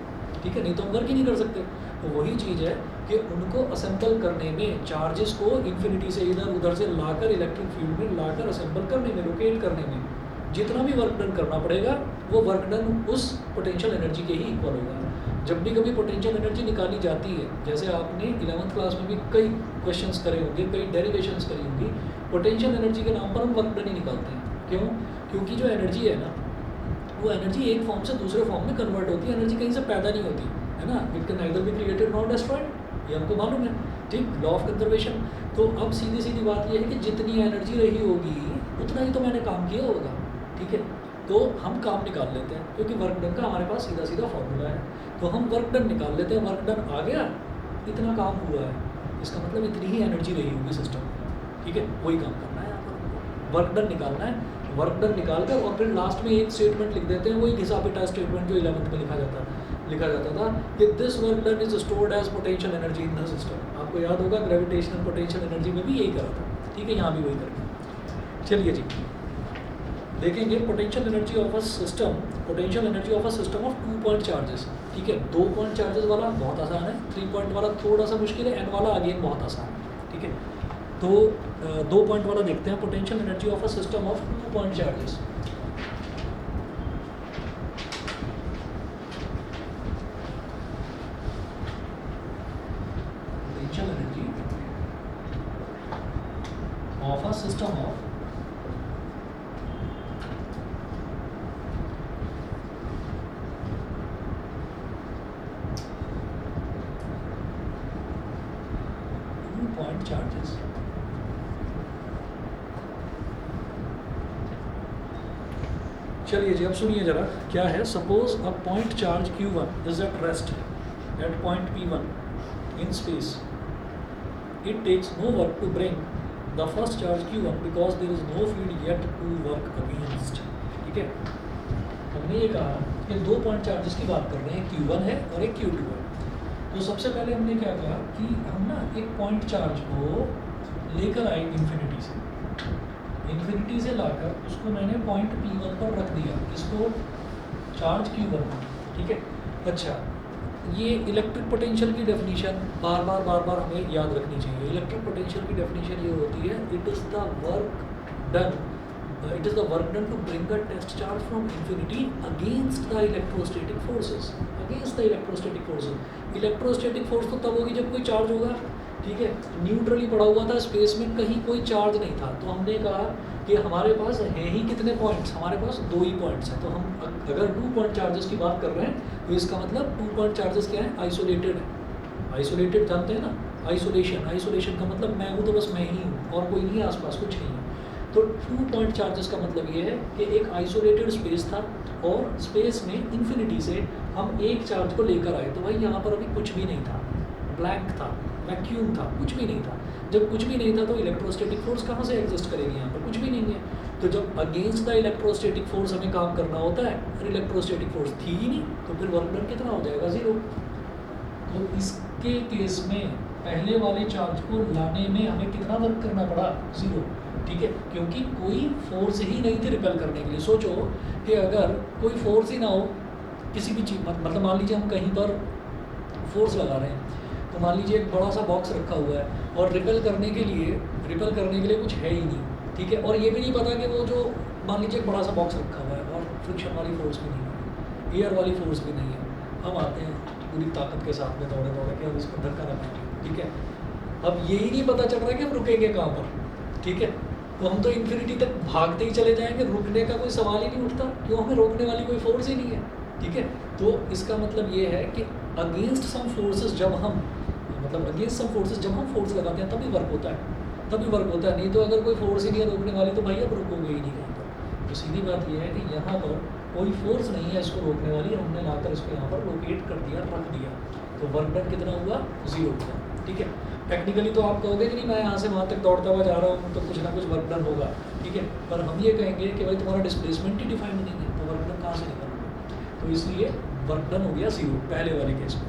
ठीक है, नहीं तो हम वर्क ही नहीं कर सकते। तो वही चीज़ है कि उनको असेंबल करने में, चार्जेस को इन्फिनिटी से इधर उधर से लाकर इलेक्ट्रिक फील्ड में लाकर असेंबल करने में, लोकेट करने में जितना भी वर्क डन करना पड़ेगा वो वर्क डन उस पोटेंशियल एनर्जी के ही इक्वल होगा। जब भी कभी पोटेंशियल एनर्जी निकाली जाती है, जैसे आपने 11th क्लास में भी कई क्वेश्चंस करे होंगे, कई डेरिवेशंस करी होंगी, पोटेंशियल एनर्जी के नाम पर हम वर्क डन ही निकालते हैं। क्यों? क्योंकि जो एनर्जी है ना, वो एनर्जी एक फॉर्म से दूसरे फॉर्म में कन्वर्ट होती है, एनर्जी कहीं से पैदा नहीं होती है ना। It can neither be created not destroyed, ये हमको मालूम है, ठीक, लॉ ऑफ कंजर्वेशन। तो अब सीधी सीधी बात यह है कि जितनी एनर्जी रही होगी उतना ही तो मैंने काम किया होगा, ठीक है। तो हम काम निकाल लेते हैं क्योंकि वर्क डन का हमारे पास सीधा सीधा फॉर्मूला है, तो हम वर्क डन निकाल लेते हैं। वर्क डन आ गया, इतना काम हुआ है, इसका मतलब इतनी ही एनर्जी रही होगी सिस्टम, ठीक है, वही काम करना है यहाँ पर, वर्क डन निकालना है। वर्क डन निकाल कर और फिर लास्ट में एक स्टेटमेंट लिख देते हैं, वही घिसा पिटा स्टेटमेंट जो 11th में लिखा जाता था कि this work done is stored as potential energy in the system. आपको याद होगा ग्रेविटेशनल पोटेंशियल एनर्जी में भी यही करा था, ठीक है, यहाँ भी वही करेंगे। चलिए जी देखेंगे potential energy of a system, potential energy of a system of 2 point charges. ठीक है, 2 पॉइंट चार्जेस वाला बहुत आसान है, 3 पॉइंट वाला थोड़ा सा मुश्किल है, एन वाला अगेन बहुत आसान है, ठीक है। तो 2 पॉइंट वाला देखते हैं, potential energy of a system of 2 point charges. Potential energy of a system of charges. चलिए जी अब सुनिए जरा क्या है। Suppose a point charge Q1 is at rest at point P1 in space. It takes no work to bring the first charge Q1 because there is no field yet to work against. ठीक है, हमने ये कहा कि 2 point charges की बात कर रहे हैं, Q1 है और एक Q2 है। तो सबसे पहले हमने क्या कहा कि हम ना एक पॉइंट चार्ज को लेकर आए इन्फिनिटी से लाकर उसको मैंने पॉइंट P1 पर रख दिया, इसको चार्ज Q1 पर, ठीक है। अच्छा, ये इलेक्ट्रिक पोटेंशियल की डेफिनेशन बार बार हमें याद रखनी चाहिए। इलेक्ट्रिक पोटेंशियल की डेफिनेशन ये होती है, it is the work done to bring a test charge from infinity against the electrostatic forces, electrostatic force तो तब होगी जब कोई चार्ज होगा, ठीक है। न्यूट्रली पड़ा हुआ था स्पेस में, कहीं कोई चार्ज नहीं था, तो हमने कहा कि हमारे पास है ही कितने पॉइंट्स, हमारे पास 2 ही पॉइंट्स हैं। तो हम अगर 2 पॉइंट चार्जेस की बात कर रहे हैं तो इसका मतलब 2 पॉइंट चार्जेस क्या है, आइसोलेटेड है। आइसोलेटेड जानते हैं ना, आइसोलेशन, आइसोलेशन का मतलब मैं हूँ तो बस मैं ही हूँ और कोई नहीं आसपास, कुछ नहीं है। तो 2 पॉइंट चार्जेस का मतलब ये है कि एक आइसोलेटेड स्पेस था और स्पेस में इन्फिनिटी से हम एक चार्ज को लेकर आए। तो भाई यहाँ पर अभी कुछ भी नहीं था, ब्लैंक था, वैक्यूम था, कुछ भी नहीं था। जब कुछ भी नहीं था तो इलेक्ट्रोस्टैटिक फोर्स कहाँ से एग्जिस्ट करेगी, यहाँ पर कुछ भी नहीं है। तो जब अगेंस्ट द इलेक्ट्रोस्टैटिक फोर्स हमें काम करना होता है, फिर इलेक्ट्रोस्टैटिक फोर्स थी ही नहीं, तो फिर वर्क डन कितना हो जाएगा, 0। तो इसके केस में पहले वाले चार्ज को लाने में हमें कितना वर्क करना पड़ा, 0, ठीक है, क्योंकि कोई फोर्स ही नहीं थी रिपेल करने के लिए। सोचो कि अगर कोई फोर्स ही ना हो किसी भी चीज़, मतलब मान लीजिए हम कहीं पर फोर्स लगा रहे हैं, तो मान लीजिए एक बड़ा सा बॉक्स रखा हुआ है और रिपेल करने के लिए कुछ है ही नहीं, ठीक है, और ये भी नहीं पता कि वो जो मान लीजिए एक बड़ा सा बॉक्स रखा हुआ है और फ्रिक्शन वाली फोर्स भी नहीं है, एयर वाली फोर्स भी नहीं है। हम आते हैं पूरी ताकत के साथ में दौड़े दौड़े के, अब इसको धक्का ना मारें, ठीक है। अब यही नहीं पता चल रहा है कि हम रुकेंगे कहाँ पर, ठीक है, तो हम तो इन्फिनिटी तक भागते ही चले जाएंगे, रुकने का कोई सवाल ही नहीं उठता, क्यों, हमें रोकने वाली कोई फोर्स ही नहीं है, ठीक है। तो इसका मतलब ये है कि अगेंस्ट सम फोर्सेस जब हम फोर्स लगाते हैं तभी वर्क होता है, नहीं तो अगर कोई फोर्स ही नहीं है रोकने वाली तो भाई अब रुकोगे ही नहीं कहीं पर। तो सीधी बात ये है कि यहाँ पर कोई फोर्स नहीं है इसको रोकने वाली, हमने लाकर इसको यहाँ पर लोकेट कर दिया, रख दिया, तो वर्क डन कितना हुआ, 0 हुआ, ठीक है। टेक्निकली तो आप कहोगे कि नहीं मैं यहाँ से वहाँ तक दौड़ता हुआ जा रहा हूँ तो कुछ ना कुछ वर्क डन होगा, ठीक है, पर हम ये कहेंगे कि भाई तुम्हारा डिस्प्लेसमेंट ही डिफाइन नहीं है, तो वर्क डन कहाँ से निकलेगा। तो इसलिए वर्क डन हो गया 0 पहले वाले केस में।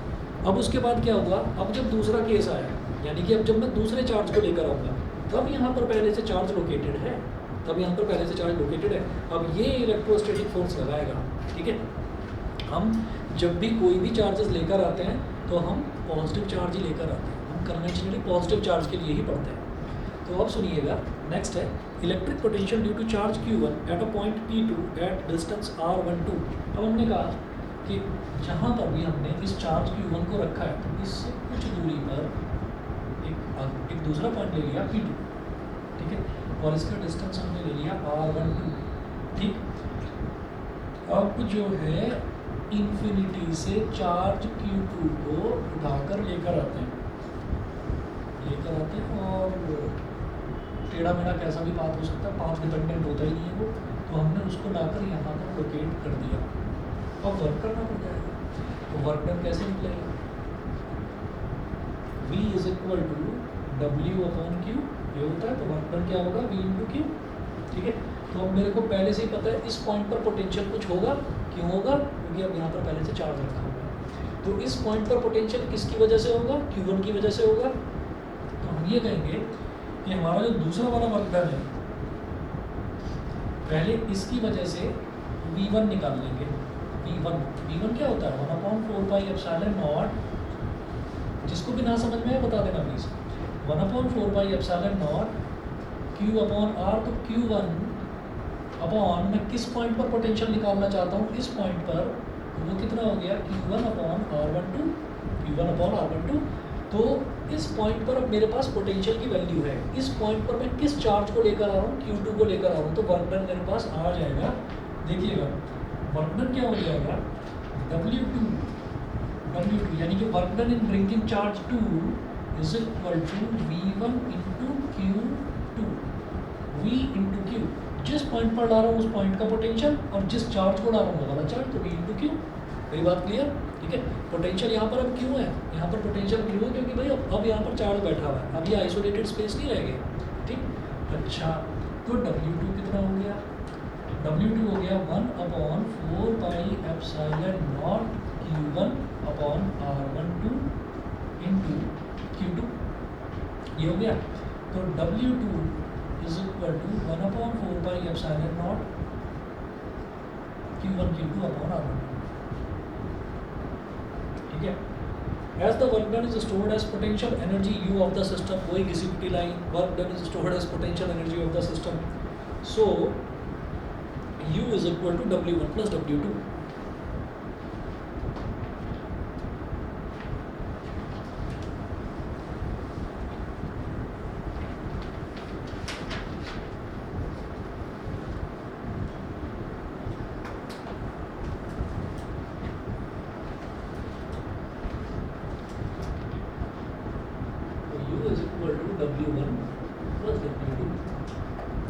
अब उसके बाद क्या होगा, अब जब दूसरा केस आया, यानी कि अब जब मैं दूसरे चार्ज को लेकर आऊँगा, तब यहाँ पर पहले से चार्ज लोकेटेड है, अब ये इलेक्ट्रोस्टैटिक फोर्स लगाएगा, ठीक है। हम जब भी कोई भी चार्जेस लेकर आते हैं तो हम पॉजिटिव चार्ज ही लेकर आते हैं, हम कन्वेंशनली पॉजिटिव चार्ज के लिए ही पढ़ते हैं। तो अब सुनिएगा, नेक्स्ट है electric potential due to charge Q1 at a point P2 at distance R12। अब हमने कहा कि जहाँ पर भी हमने इस चार्ज Q1 को रखा है तो इससे कुछ दूरी पर एक दूसरा पॉइंट ले लिया P2, ठीक है, और इसका डिस्टेंस हमने ले लिया R12, ठीक। अब जो है इन्फिनिटी से चार्ज Q2 को उठाकर लेकर आते हैं और टेढ़ा मेढ़ा कैसा भी पाथ हो सकता है, पाथ डिपेंडेंट होता ही नहीं है वो, तो हमने उसको लाकर यहाँ पर लोकेट कर दिया। अब वर्क करना पड़ जाएगा, तो वर्क डन कैसे निकलेगा, V is equal to W/Q, ये होता है, तो वर्क डन क्या होगा, V × Q, ठीक है। तो अब मेरे को पहले से ही पता है इस पॉइंट पर पोटेंशियल कुछ होगा, क्यों होगा, क्योंकि अब यहाँ पर पहले से चार्ज रखा होगा। तो इस पॉइंट पर पोटेंशियल किसकी वजह से होगा, Q1 की वजह से होगा। तो हम ये कहेंगे कि हमारा जो दूसरा वाला वर्क डन है, पहले इसकी वजह से V1 निकाल लेंगे। V1 क्या होता है, 1/4πε0, जिसको भी ना समझ में आए बता देना प्लीज़। 1/4πε0 Q/R, तो Q1 अपॉन मैं किस पॉइंट पर पोटेंशियल निकालना चाहता हूँ, इस पॉइंट पर, तो वो कितना हो गया Q1/R12। तो इस पॉइंट पर अब मेरे पास पोटेंशियल की वैल्यू है, इस पॉइंट पर मैं किस चार्ज को लेकर आ रहा हूँ, Q2 को लेकर आ रहा हूँ, तो वर्क डन मेरे पास आ जाएगा। देखिएगा वर्क डन क्या हो जाएगा, W2 यानी कि work done in bringing charge 2 is equal to V1 × Q2, V × Q, जिस पॉइंट पर ला रहा हूँ उस पॉइंट का पोटेंशियल और जिस चार्ज को ला रहा हूँ वो वाला चार्ज, तो V × Q। मेरी बात क्लियर, ठीक है। पोटेंशियल यहाँ पर अब क्यों है, यहाँ पर पोटेंशियल क्यों है, क्योंकि भाई अब यहाँ पर चार्ज बैठा हुआ है, अब ये आइसोलेटेड स्पेस नहीं रह गया, ठीक। अच्छा, तो W2 कितना हो गया, W2 हो गया 1/4πε0 Q1/R12 × Q2, ये हो गया। तो W2 is equal to 1/4πε0 Q1 Q2/R12, ठीक है। As the work done is stored as potential energy U of the system, वही घिसी-पिटी line, work done is stored as potential energy of the system, so U is equal to W1 plus W2। W1 plus W2.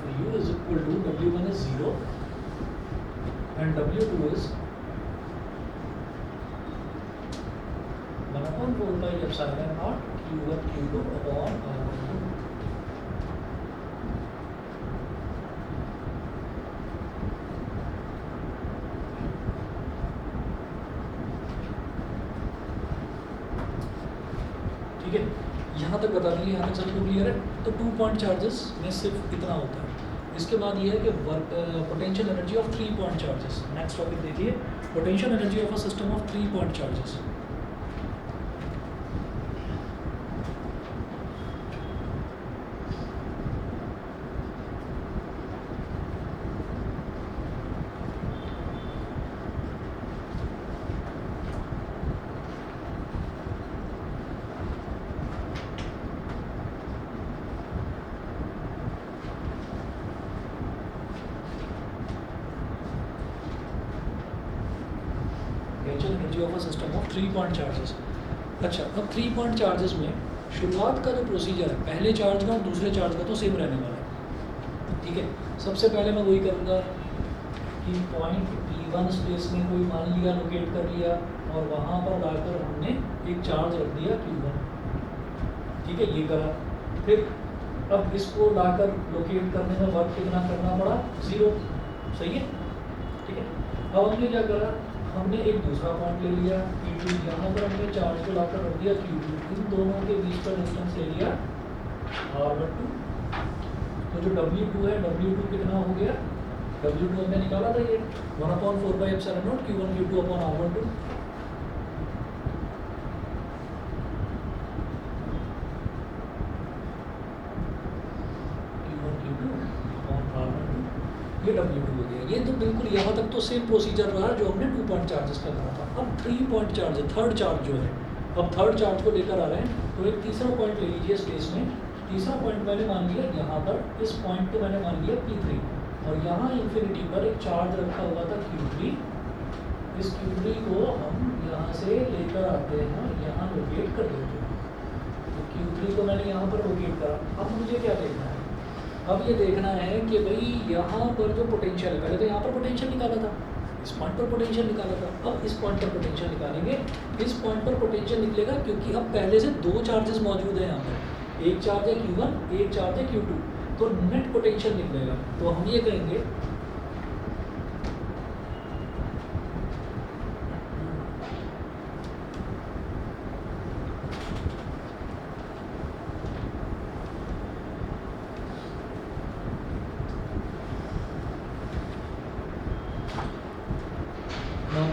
So U is equal to W1 is 0 and W2 is 1 upon 4 pi epsilon naught Q1 Q2 upon R12. ठीक है, यहाँ तक बता देंगे, यहाँ तक सबको clear है। तो 2 पॉइंट चार्जेस में सिर्फ इतना होता है। इसके बाद ये है कि potential energy of 3 point charges. Next topic देखिए, potential energy of a system of 3 point charges. Energy of a system of 3 point charges. अच्छा, अब 3 पॉइंट चार्जेस में शुरुआत का जो प्रोसीजर है, पहले चार्ज का और दूसरे चार्ज का तो सेम रहने वाला है। ठीक है, सबसे पहले मैं वही करूँगा कि पॉइंट P1 स्पेस में कोई मान लिया, लोकेट कर लिया और वहाँ पर लाकर हमने एक चार्ज रख दिया Q1। ठीक है, ये करा। फिर अब इसको लाकर लोकेट करने में वर्क कितना करना पड़ा? 0। सही है, ठीक है। अब हमने क्या करा, हमने एक दूसरा पॉइंट ले लिया P2, यहाँ पर हमने चार्ज को लाकर रख दिया Q2। इन दोनों के बीच का डिस्टेंस ले लिया R12। तो जो W2 है, W2 कितना हो गया? W2 हमने निकाला था ये 1 upon 4 pi epsilon naught Q1 Q2 upon R12। ये W2 हो गया। ये तो बिल्कुल यहाँ तक तो सेम प्रोसीजर रहा जो हमने 2 पॉइंट चार्जेस का करा था। अब 3 पॉइंट चार्ज है, थर्ड चार्ज जो है, अब थर्ड चार्ज को लेकर आ रहे हैं। तो एक तीसरा पॉइंट ले लीजिए इस केस में। तीसरा पॉइंट मैंने मान लिया यहाँ पर, इस पॉइंट को मैंने मान लिया P3 और यहाँ इन्फिनिटी पर एक चार्ज रखा हुआ था Q3। इस Q3 को हम यहाँ से लेकर आते हैं, यहाँ लोकेट कर देते हैं। तो Q3 को मैंने यहाँ पर लोकेट करा। अब मुझे क्या देखना है? अब ये देखना है कि भाई यहाँ पर जो पोटेंशियल है, पहले तो यहाँ पर पोटेंशियल निकाला था, इस पॉइंट पर पोटेंशियल निकाला था। अब इस पॉइंट पर पोटेंशियल निकालेंगे। इस पॉइंट पर पोटेंशियल निकलेगा क्योंकि अब पहले से 2 चार्जेस मौजूद हैं यहाँ पर। एक चार्ज है Q1, एक चार्ज है Q2। तो नेट पोटेंशियल निकलेगा। तो हम ये कहेंगे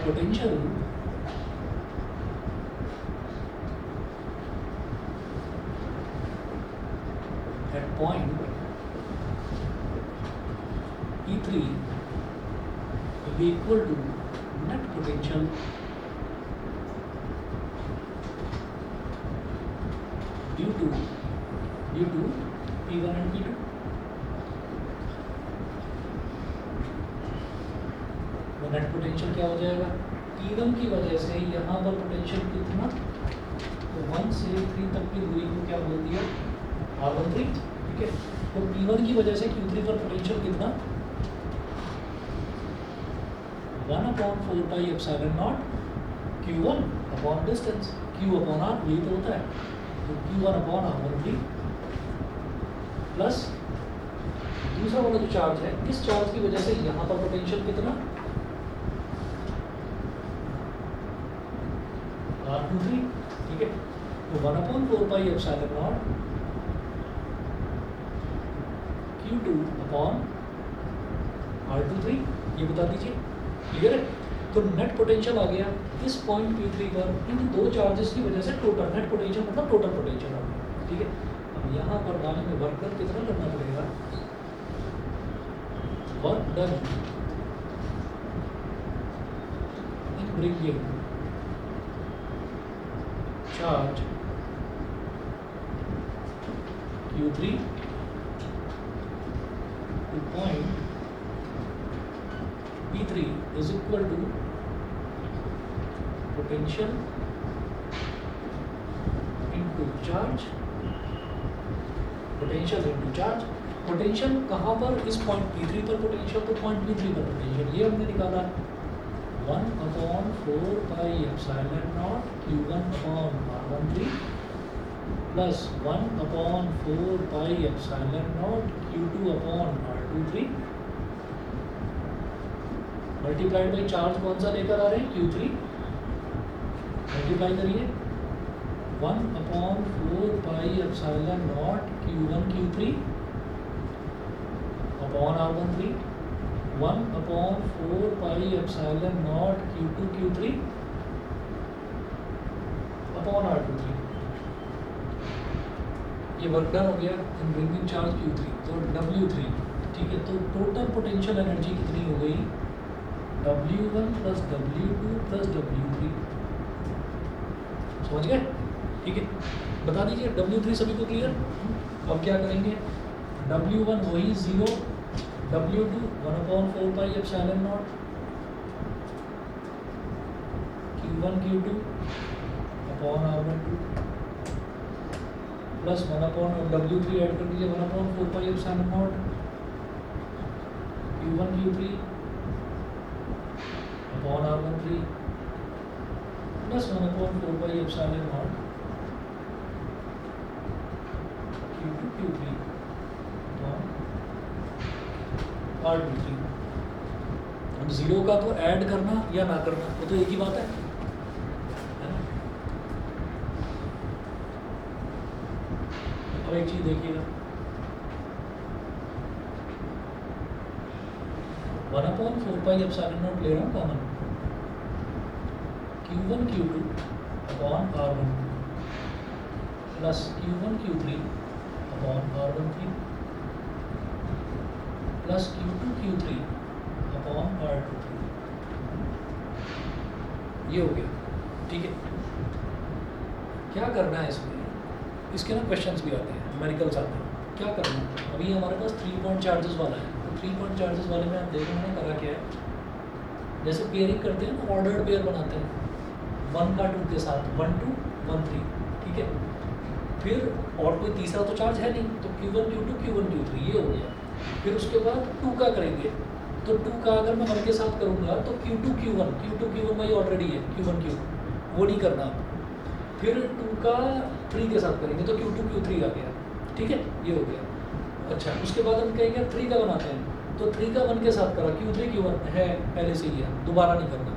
potential at point P3 will be equal to net potential due to P1 and P2। Net potential क्या हो जाएगा? P1 की वजह से यहाँ पर पोटेंशियल कितना, तो 1 से 3 तक की दूरी को क्या बोल दिया? R13। ठीक है, तो P1 की वजह से Q3 पर पोटेंशियल कितना? 1 upon 4 pi epsilon naught Q1 upon distance, Q upon R, यही तो होता है। तो Q1 upon R13 प्लस दूसरा वाला जो चार्ज है, इस चार्ज की वजह से यहाँ पर पोटेंशियल कितना? R23। ठीक है, तो 1 upon 4 pi epsilon naught Q2 upon R23, ये बता दीजिए। क्लियर है? तो नेट पोटेंशियल आ गया इस पॉइंट P3 पर इन 2 चार्जेस की वजह से टोटल नेट पोटेंशियल मतलब टोटल पोटेंशियल आ गया। ठीक है, अब यहाँ पर डालने में वर्क डन कितना करना पड़ेगा? Work done in bringing charge Q3 to point P3 is equal to potential into charge potential into charge. Potential कहाँ पर, इस पॉइंट P3 पर पोटेंशियल, तो पॉइंट P3 पर पोटेंशियल ये हमने निकाला 1/4 pi epsilon not Q1/R13 plus 1/4 pi epsilon not Q2/R23 multiplied by charge कौन सा लेकर आ रहे हैं, Q3, मल्टीप्लाई करिए 1/4 pi epsilon not Q1 Q3 upon R13 1/4 pi epsilon not Q2 Q3 upon R23। ये वर्क डन हो गया इन ब्रिंगिंग चार्ज Q3, तो W3, ठीक है। तो टोटल पोटेंशियल एनर्जी कितनी हो गई, W1 plus W2 plus W3, समझ गए, ठीक है। बता दीजिए W3 सभी को क्लियर। अब क्या करेंगे, W1 वही 0, W2 1/4 pi epsilon not Q1 Q2 upon R12 plus 1/W3 add कर दीजिए 1/4 pi epsilon not Q1 Q3 upon R13 plus 1/4 pi epsilon not Q2 Q3 upon R23। अब 0 का तो ऐड करना या ना करना वो तो एक ही बात है ना। अब एक चीज देखिएगा 1/4 पाई एप्सिलॉन नॉट ले रहा हूँ common Q1 Q2 upon R12 plus Q1 Q3 upon R13 plus Q2 Q3 upon R23, ये हो गया, ठीक है। क्या करना है इसमें, इसके ना क्वेश्चंस भी आते हैं, न्यूमेरिकल्स आते हैं। क्या करना है, अभी हमारे पास 3 पॉइंट चार्जेस वाला है, तो 3 पॉइंट चार्जेस वाले में आप देखो मैंने करा क्या है, जैसे पेयरिंग करते हैं ना, ऑर्डर्ड पेयर बनाते हैं 1 का 2 के साथ 1 2 1 3, ठीक है। फिर और कोई तीसरा तो चार्ज है नहीं, तो Q1 Q2 Q1 Q3 ये हो गया। फिर उसके बाद 2 का करेंगे, तो 2 का अगर मैं 1 के साथ करूँगा तो Q2 Q1 भाई ऑलरेडी है Q1 Q, वो नहीं करना। फिर 2 का 3 के साथ करेंगे तो Q2 Q3 आ गया, ठीक है, ये हो गया। अच्छा, उसके बाद हम कहेंगे 3 का बनाते हैं, तो 3 का 1 के साथ करा, Q3 Q1 है पहले से ही है, दोबारा नहीं करना।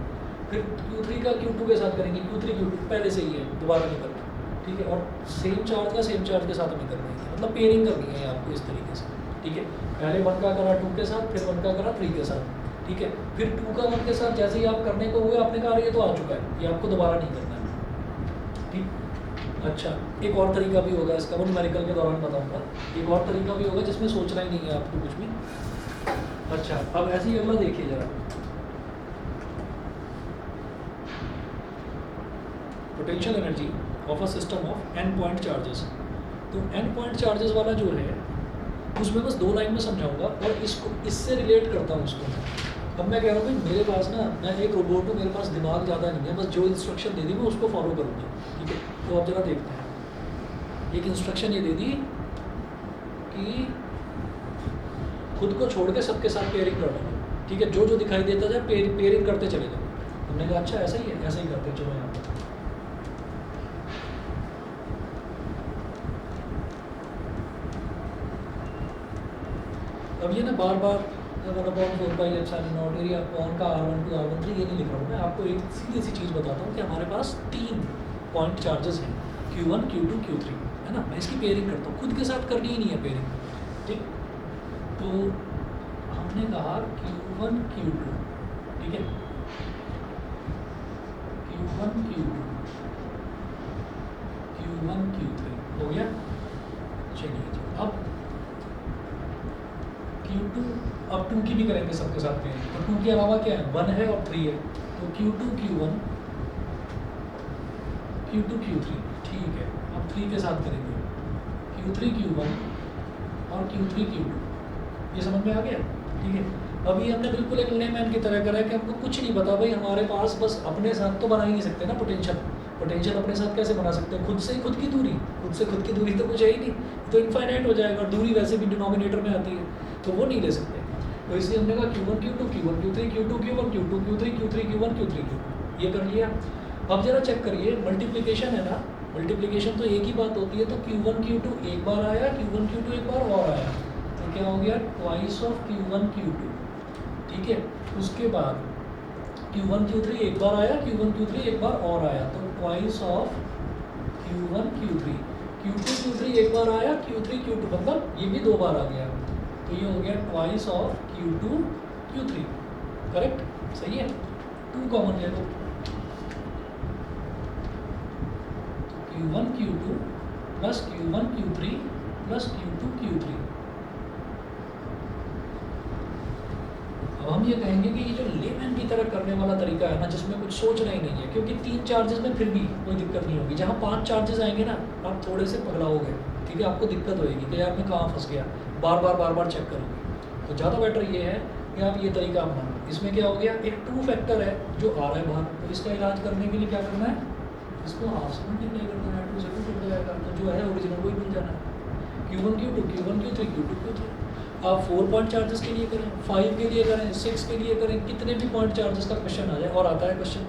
फिर Q3 का Q2 के साथ करेंगे, Q3 Q2 पहले से ही है, दोबारा नहीं करना, ठीक है। और सेम चार्ज का सेम चार्ज के साथ हमें करना है, मतलब पेयरिंग करनी है आपको इस तरीके से, ठीक है। पहले 1 का करा 2 के साथ, फिर 1 का करा 3 के साथ, ठीक है। फिर 2 का 1 के साथ जैसे ही आप करने को हुए आपने कहा ये तो आ चुका है, ये आपको दोबारा नहीं करना है, ठीक। अच्छा, एक और तरीका भी होगा इसका, वो न्यूमेरिकल के दौरान बताऊंगा। एक और तरीका भी होगा जिसमें सोचना ही नहीं है आपको कुछ भी। अच्छा, अब ऐसे ही अगला देखिए जरा, potential energy of a system of n point charges. तो n पॉइंट चार्जेस वाला जो है उसमें बस 2 लाइन में समझाऊंगा और इसको इससे रिलेट करता हूँ उसको। अब मैं कह रहा हूँ भाई मेरे पास ना, मैं एक रोबोट हूँ, मेरे पास दिमाग ज़्यादा नहीं है, बस जो इंस्ट्रक्शन दे दी मैं उसको फॉलो करूँगा, ठीक है। तो अब जरा देखते हैं, एक इंस्ट्रक्शन ये दे दी कि खुद को छोड़ के सबके साथ पेयरिंग कर लो, ठीक है। जो जो दिखाई देता जाए पेयरिंग करते चले जाओ। हमने कहा अच्छा ऐसा ही है, ऐसा ही करते हैं, चलो यहाँ पर। अब ये ना बार बार 1/4 pi epsilon not area upon का R12 R13 ये नहीं लिख रहा हूँ मैं, आपको एक सीधी सी चीज़ बताता हूँ कि हमारे पास 3 पॉइंट चार्जेस हैं, Q1 Q2 Q3, है ना। मैं इसकी पेयरिंग करता हूँ, खुद के साथ करनी ही नहीं है पेयरिंग, ठीक। तो हमने कहा Q1 Q2, ठीक है, Q1 Q2 Q1 Q3 हो गया। चलिए जी, अब Q2, अब 2 की भी करेंगे सबके साथ पेयरिंग, तो 2 के अलावा क्या है, 1 है और 3 है, तो Q2 Q1 Q2 Q3, ठीक है। अब 3 के साथ करेंगे Q3 Q1 और Q3 Q2, ये समझ में आ गया, ठीक है। अभी हमने बिल्कुल एक लेमैन की तरह करा है कि हमको कुछ नहीं पता भाई, हमारे पास बस अपने साथ तो बना ही नहीं सकते ना पोटेंशियल, पोटेंशियल अपने साथ कैसे बना सकते हैं? खुद से ही खुद की दूरी, खुद से खुद की दूरी तो कुछ है ही नहीं, तो इनफाइनाइट हो जाएगा, और दूरी वैसे भी डिनोमिनेटर में आती है, तो वो नहीं ले सकते। तो इसलिए हमने कहा Q1 Q2 Q1 Q3 Q2 Q1 Q2 Q3 Q3 Q1 Q3 Q2, ये कर लिया। अब जरा चेक करिए, मल्टीप्लिकेशन है ना, मल्टीप्लिकेशन तो एक ही बात होती है, तो Q1 Q2 एक बार आया, Q1 Q2 एक बार और आया, तो क्या हो गया? ट्वाइस ऑफ Q1 Q2, ठीक है। उसके बाद Q1 Q3 एक बार आया, Q1 Q3 एक बार और आया, तो twice of Q1 Q3, Q2 Q3 एक बार आया, Q3 Q2, मतलब ये भी 2 बार आ गया, तो ये हो गया twice of Q2 Q3, correct, सही है। 2 कॉमन ले लो, Q1 Q2 plus Q1 Q3 plus Q2 Q3। अब हम ये कहेंगे कि ये जो लेमैन की तरह करने वाला तरीका है ना, जिसमें कुछ सोचना ही नहीं है, क्योंकि 3 चार्जेस में फिर भी कोई दिक्कत नहीं होगी। जहाँ 5 चार्जेस आएंगे ना, आप थोड़े से पकड़ाओगे, ठीक है, आपको दिक्कत होएगी कि यार मैं कहाँ फंस गया, बार बार चेक करोगे। तो ज़्यादा बेटर ये है कि आप ये तरीका अपनाना। इसमें क्या हो गया, एक 2 फैक्टर है जो आ रहा है बाहर, तो इसका इलाज करने के लिए क्या करना है, इसको हाफ से मल्टीप्लाई कर देना है, 2 से 2 कट जाएगा, तो जो है ओरिजिनल वही मिल जाना है। Q1 Q2 Q1 Q3 Q2 Q3। आप 4 पॉइंट चार्जेस के लिए करें, 5 के लिए करें, 6 के लिए करें, कितने भी पॉइंट चार्जेस का क्वेश्चन आ जाए, और आता है क्वेश्चन,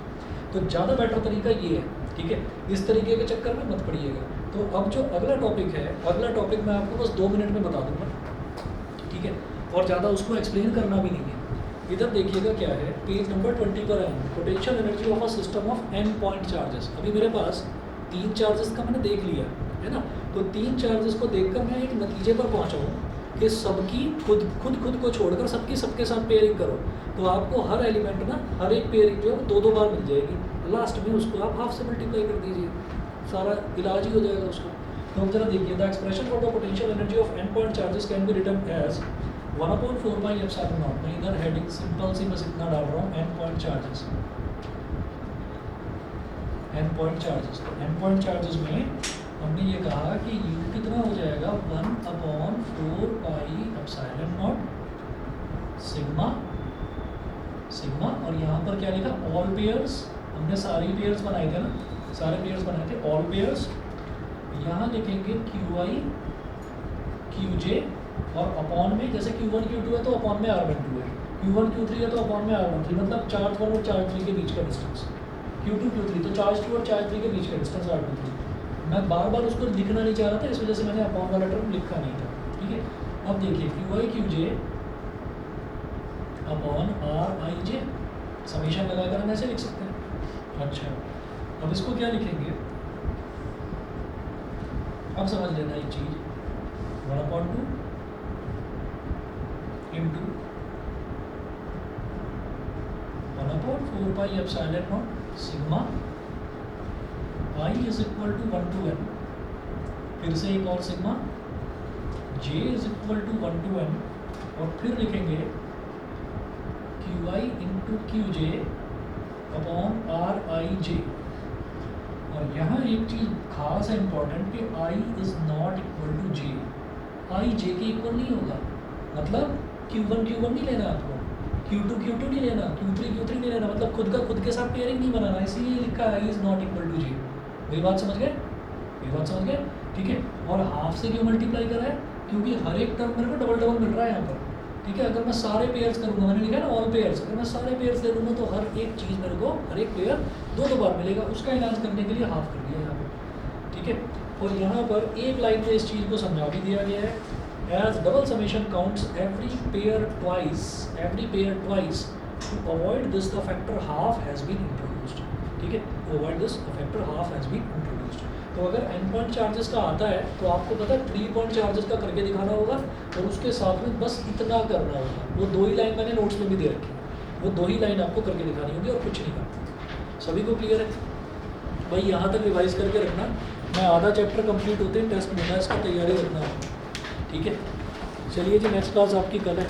तो ज़्यादा बेटर तरीका ये है, ठीक है। इस तरीके के चक्कर में मत पड़िएगा। तो अब जो अगला टॉपिक है, अगला टॉपिक मैं आपको बस 2 मिनट में बता दूंगा, ठीक है, और ज़्यादा उसको एक्सप्लेन करना भी नहीं है। इधर देखिएगा क्या है, पेज नंबर 20 पर है, potential energy of a system of n point charges. अभी मेरे पास 3 चार्जेस का मैंने देख लिया है ना, तो 3 चार्जेस को देखकर मैं एक नतीजे पर पहुंचा हूँ कि सबकी खुद को छोड़कर सबकी सबके साथ पेयरिंग करो, तो आपको हर एलिमेंट ना, हर एक पेयरिंग जो है 2-2 बार मिल जाएगी। लास्ट में उसको आप हाफ से मल्टीप्लाई कर दीजिए, सारा इलाज ही हो जाएगा उसका। तो हम जरा देखिए, the expression for the potential energy of n point charges can be written as 1/4πε0। मैं इधर हेडिंग सिंपल सी बस इतना डाल रहा हूँ, n point charges, n point charges. तो n पॉइंट चार्जेस में हमने ये कहा कि u कितना हो जाएगा, 1/4πε0 सिग्मा, और यहाँ पर क्या लिखा, ऑल पेयर्स, हमने सारे पेयर्स बनाए थे ना, सारे पेयर्स बनाए थे, ऑल पेयर्स। यहाँ लिखेंगे QI QJ, और अपॉन में जैसे Q1 Q2 है तो अपॉन में R12 है, Q1 Q3 है तो अपॉन में R13, मतलब चार्ज 1 और चार्ज 3 के बीच का डिस्टेंस, Q2 Q3 तो चार्ज 2 और चार्ज 3 के बीच का डिस्टेंस R23। मैं बार बार उसको लिखना नहीं चाह रहा था, इस वजह से मैंने अपॉन वाला टर्म लिखा नहीं था, ठीक है। अब देखिए QI QJ upon RIJ, summation लगाकर हम ऐसे लिख सकते हैं। अच्छा, अब इसको क्या लिखेंगे, अब समझ लेना एक चीज़, 1/2 into 1/4πε0 sigma I is equal to 1 to n, फिर से एक और sigma, J is equal to 1 to n, और फिर लिखेंगे QI into QJ upon RIJ। और यहाँ एक चीज़ खास है इम्पॉर्टेंट कि I is not equal to J, I J के इक्वल नहीं होगा, मतलब Q1 नहीं लेना आपको, Q2 नहीं लेना, Q3 नहीं लेना, मतलब खुद का खुद के साथ पेयरिंग नहीं बनाना, इसीलिए लिखा है I is not equal to J। मेरी बात समझ गए, ठीक है। और हाफ से क्यों मल्टीप्लाई करा है, क्योंकि हर एक टर्म मेरे को डबल मिल रहा है यहाँ पर, ठीक है। अगर मैं सारे पेयर्स करूँगा, मैंने लिखा है ना ऑल पेयर्स, अगर मैं सारे पेयर्स ले लूँगा तो हर एक चीज़ मेरे को, हर एक पेयर 2-2 बार मिलेगा, उसका इलाज करने के लिए हाफ कर दिया यहाँ पर, ठीक है। और यहाँ पर एक लाइन में इस चीज़ को समझा भी दिया गया है, as double summation counts every pair twice, to avoid this the factor half has been introduced, ठीक है, to avoid this factor half has been introduced. तो अगर n पॉइंट चार्जेस का आता है तो आपको पता है 3 पॉइंट चार्जेस का करके दिखाना होगा, और उसके साथ में बस इतना करना होगा, वो 2 ही लाइन मैंने नोट्स में भी दे रखी है, वो 2 ही लाइन आपको करके दिखानी होगी और कुछ नहीं करना। सभी को क्लियर है भाई, यहाँ तक रिवाइज करके रखना, मैं आधा चैप्टर कंप्लीट होते हैं टेस्ट में, इसका तैयारी रखना है, ठीक है। चलिए जी, नेक्स्ट क्लास आपकी कल है।